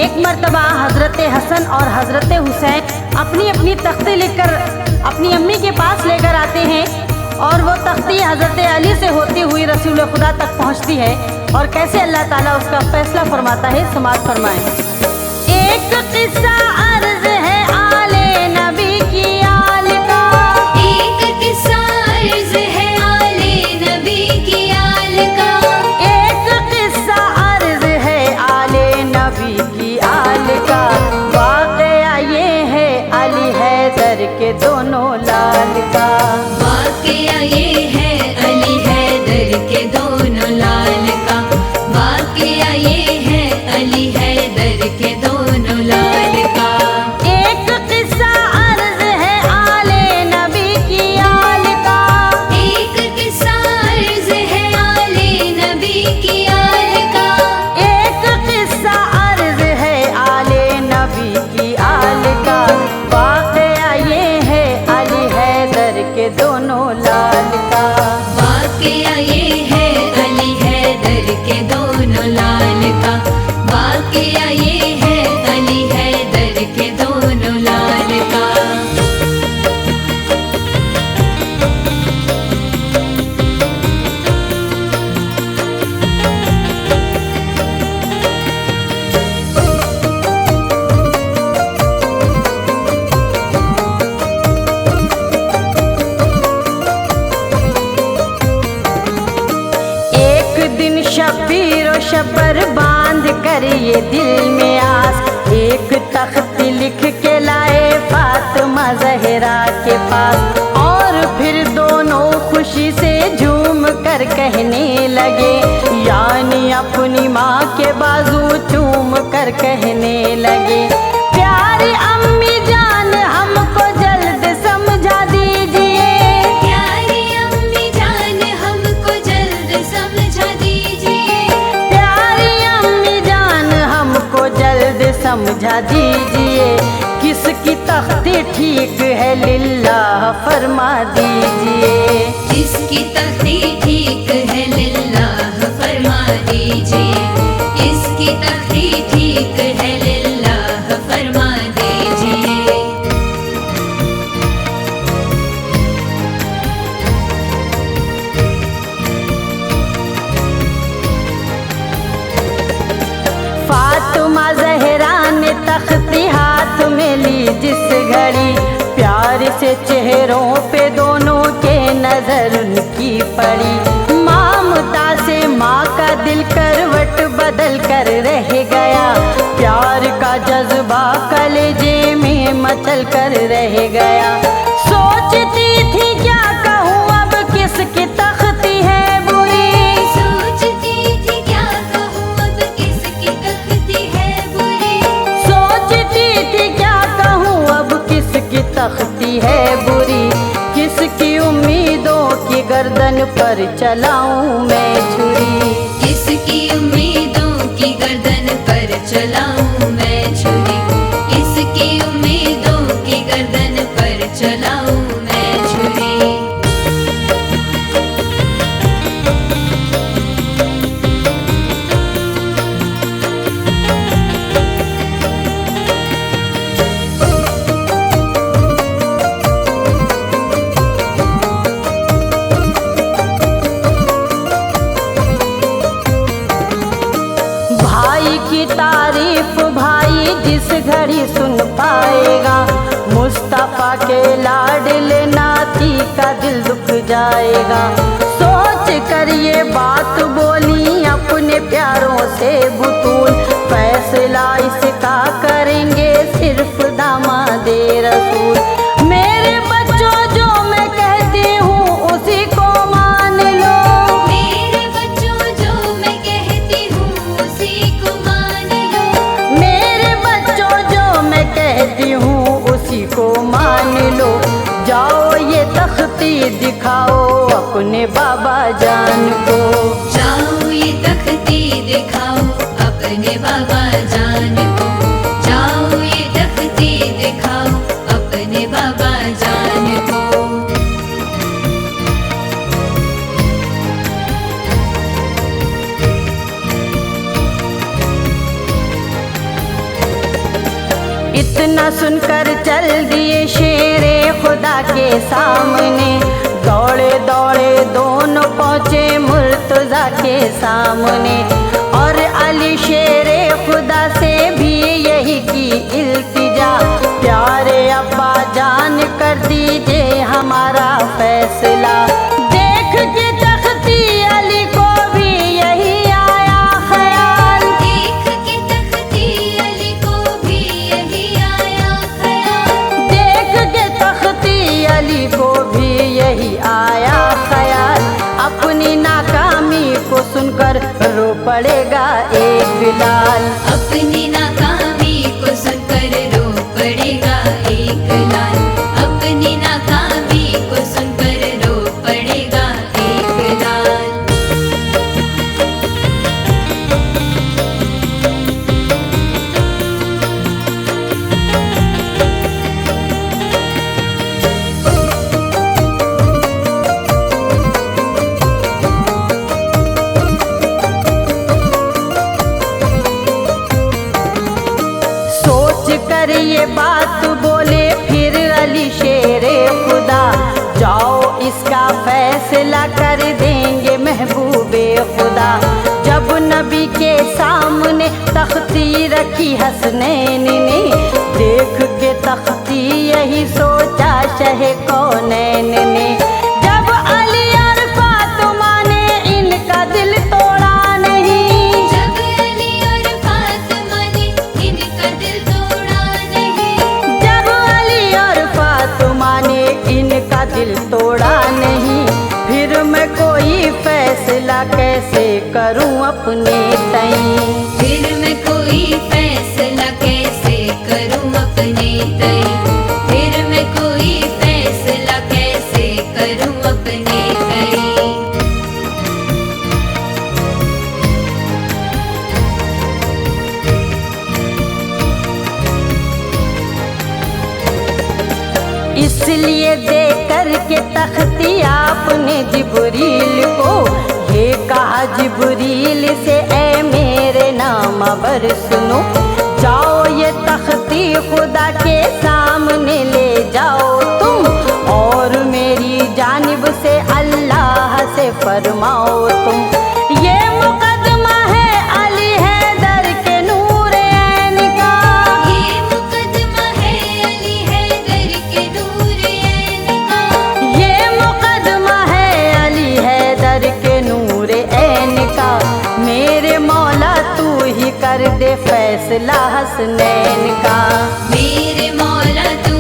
एक मर्तबा हज़रत हसन और हज़रत हुसैन अपनी अपनी तख्ती लिखकर अपनी अम्मी के पास लेकर आते हैं, और वो तख्ती हज़रत अली से होती हुई रसूल खुदा तक पहुँचती है, और कैसे अल्लाह ताला उसका फैसला फरमाता है, समाअत फरमाएं। एक किस्सा अर्ज़ है आले नबी की आल का, एक किस्सा अर्ज़ है आले नबी की आल का, एक किस्सा अर्ज़ है आले नबी की आल का। वाक़या ये है अली हैदर के दोनों लाल का, वाक़या ये है अली हैदर के दोनों लाल का, वाक़या ये है अली हैदर के दोनों लाल का। एक किस्सा अर्ज़ है आले नबी की आल का, एक किस्सा अर्ज़ है आले नबी की आल का, एक किस्सा अर्ज़ है आले नबी की आल का। वाक़या ये है अली हैदर के दोनों लाल का, वाक़या ये है अली हैदर के दोनों लाल का, वाक़या ये है अली हैदर के दोनों लाल का। एक दिन शबीर और शबर बांध कर ये दिल में आस, एक तख्ती लिख के लाए फातिमा ज़हरा के पास, और फिर दोनों खुशी से झूम कर कहने लगे, यानी अपनी माँ के बाजू चूम कर कहने लगे, प्यारी अम्मी जान हमको जल्द समझा दीजिए, प्यारी अम्मी जान हमको जल्द समझा दीजिए, प्यारी अम्मी जान हमको जल्द समझा दीजिए, किसकी तख्ती ठीक है लिल्लाह फरमा दीजिए, इसकी तख्ती ठीक है लिल्लाह फरमा दीजिए, इसकी तख्ती ठीक है लिल्लाह फरमा दीजिए। फातिमा ज़हरा ने तख्ती हाथ में ली जिस घड़ी, प्यार से चेहरों पे दोनों के नजर उनकी पड़ी, ममता से माँ का दिल करवट बदल कर मचल कर रह गया। सोचती थी क्या कहूँ अब किसकी तख्ती है बुरी, सोचती थी क्या कहूँ अब किसकी तख्ती है बुरी, सोचती थी क्या कहूँ अब किसकी तख्ती है बुरी। किसकी उम्मीदों की गर्दन पर चलाऊं मैं छुरी, किसकी उम्मीदों की गर्दन पर चलाऊं मैं छुरी, किसकी उम्मीदों की गर्दन पर चलाऊं मैं छुरी। भाई की तारीफ भाई जिस घड़ी सुन पाएगा, मुस्तफा के लाडले नाती का दिल दुख जाएगा। सोच कर ये बात बोली अपने प्यारों से बुतूल, फैसला इसका करेंगे सिर्फ दामादे रसूल। मेरे बच्चों जो मैं कहती हूँ उसी को मान लो, मेरे बच्चों जो मैं कहती हूँ उसी को मान लो, मेरे बच्चों जो मैं कहती हूँ उसी को मान लो। जाओ ये तख्ती दिखाओ अपने बाबा जान को, जाओ ये तख्ती दिखाओ अपने बाबा जान को, जाओ ये तख्ती दिखाओ अपने बाबा जान को। इतना सुनकर चल दिए शेरे खुदा के सामने, दौड़े दौड़े दोनों पहुँचे मुर्तज़ा के सामने। और अली शेरे खुदा से भी यही की इल्तिजा, प्यारे अब्बा जान कर दीजिए हमारा फैसला। देख के तख्ती अली को भी यही आया ख्याल, देख के तख्ती अली को भी यही आया ख्याल, देख के तख्ती अली को भी यही आया ख्याल। अपनी नाकामी को सुनकर रो पड़ेगा एक लाल, अपनी नाकामी को सुनकर रो पड़ेगा एक लाल, अपनी नाकामी को सुनकर रो पड़ेगा एक लाल। सोच कर ये बात बोले फिर अली शेरे खुदा, जाओ इसका फैसला कर देंगे महबूबे खुदा। जब नबी के सामने तख्ती रखी हसनैन ने, देख के तख्ती यही सोचा शह कौनैन ने। जब अली और फातिमा ने इनका दिल तोड़ा नहीं, जब अली और फातिमा ने इनका दिल तोड़ा नहीं, जब अली और फातिमा ने इनका दिल तोड़ा नहीं, फिर मैं कोई फैसला कैसे करूं अपने तई, फिर मैं कोई फैसला कैसे करूं अपने तई, फिर मैं कोई फैसला कैसे करूं अपने तई। इसलिए दे करके तख्ती आपने जिब्रील को, ये कहा जिब्रील से ऐ मेरे नाम पर सुनो, जाओ ये तख्ती खुदा के सामने ले जाओ तुम, और मेरी जानिब से अल्लाह से फरमाओ तुम। ये मुकदमा है अली हैदर के नूर ऐन का, ये मुकदमा है अली हैदर के नूर ऐन का, ये मुकदमा है अली हैदर के नूर ऐन का। मेरे मौला तू ही कर दे फैसला हसनैन का, मेरे मौला तू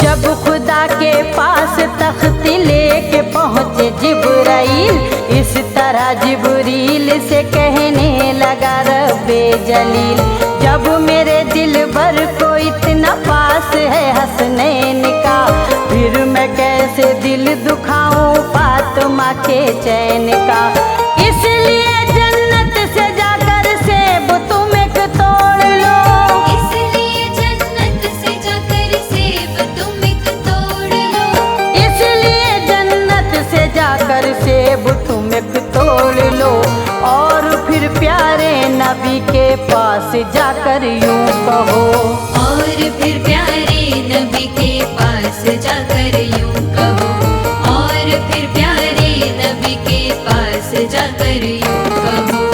जब खुदा के पास तख्ती लेके पहुँचे जिब्राइल, इस तरह जिब्रील से कहने लगा रब्बे जलील, जब मेरे दिल भर को इतना पास है हसनैन का, फिर मैं कैसे दिल दुखाऊं फातिमा के चैन का। इसलिए जन्नत से जाकर सेब तुम एक तोड़ लो, इसलिए जन्नत से जाकर सेब तुम एक तोड़ लो, इसलिए जन्नत से जाकर सेब तुम एक तोड़ लो, और फिर प्यारे नबी के पास जाकर यूं कहो, और फिर प्यारे नबी के पास जाकर यूं कहो, और फिर प्यारे नबी के पास जाकर यूं कहो।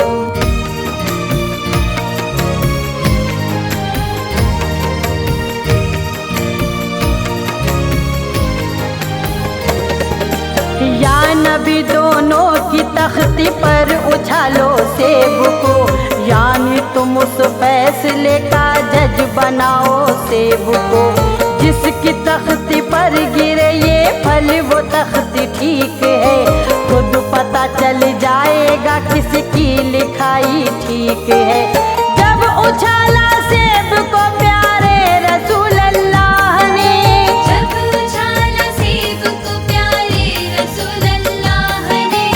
या नबी दोनों की तख्ती पर उछालो सेब को, यानी तुम उस फैसले का जज बनाओ सेब को, जिसकी तख्ती पर गिरे ये फल वो तख्ती ठीक है, खुद पता चल जाएगा किसकी लिखाई ठीक है। जब उछाला सेब को प्यारे रसूल अल्लाह ने, जब उछाला सेब को प्यारे रसूल अल्लाह ने,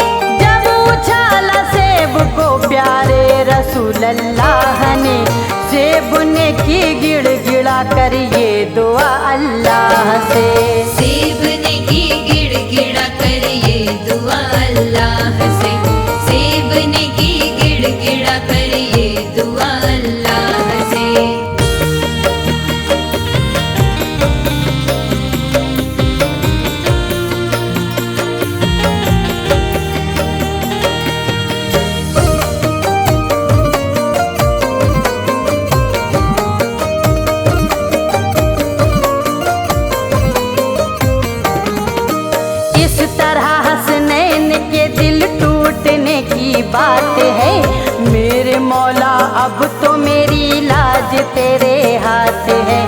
जब उछाला सेब को प्यारे रसूल अल्लाह ने, सेब ने की गिड़गिड़ा कर ये दुआ अल्लाह से, सेब ने की गिड़गिड़ा कर ये दुआ अल्लाह से, सेब ने की गिड़गिड़ा कर ये दुआ अल्लाह से। इस तरह हसनैन के दिल टूटने की बात है, मेरे मौला अब तो मेरी लाज तेरे हाथ है,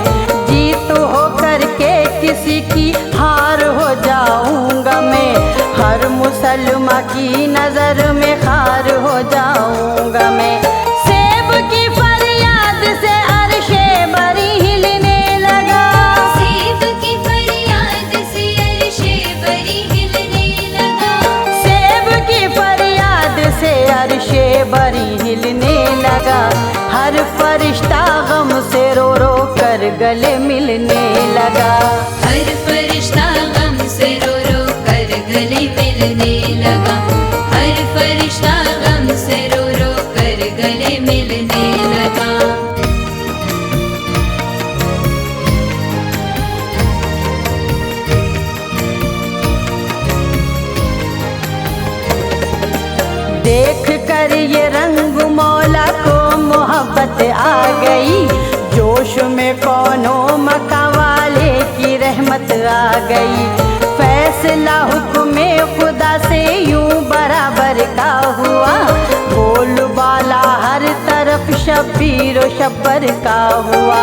जीत हो करके किसी की हार हो जाऊंगा मैं, हर मुसलमान की नजर में खार हो जाऊंगा मैं। सेब की फरियाद से अर्शे बरी हिलने लगा, सेब की फरियाद से अर्शे बरी हिलने लगा, सेब की फरियाद से अर्शे बरी हिलने लगा, हर फरिश्ता गम से रो रो कर गले मिलने लगा, हर फरिश्ता गम से रो रो कर गले मिलने लगा, हर फरिश्ता गम से रो रो कर गले मिलने लगा। देख कर ये रंग मौला को मोहब्बत आ गई, जोश में कौनो मक्का वाले की रहमत आ गई, फैसला हुक्म खुदा से यूं बराबर का हुआ, बोल बाला हर तरफ शब्बीर शब्बर का हुआ,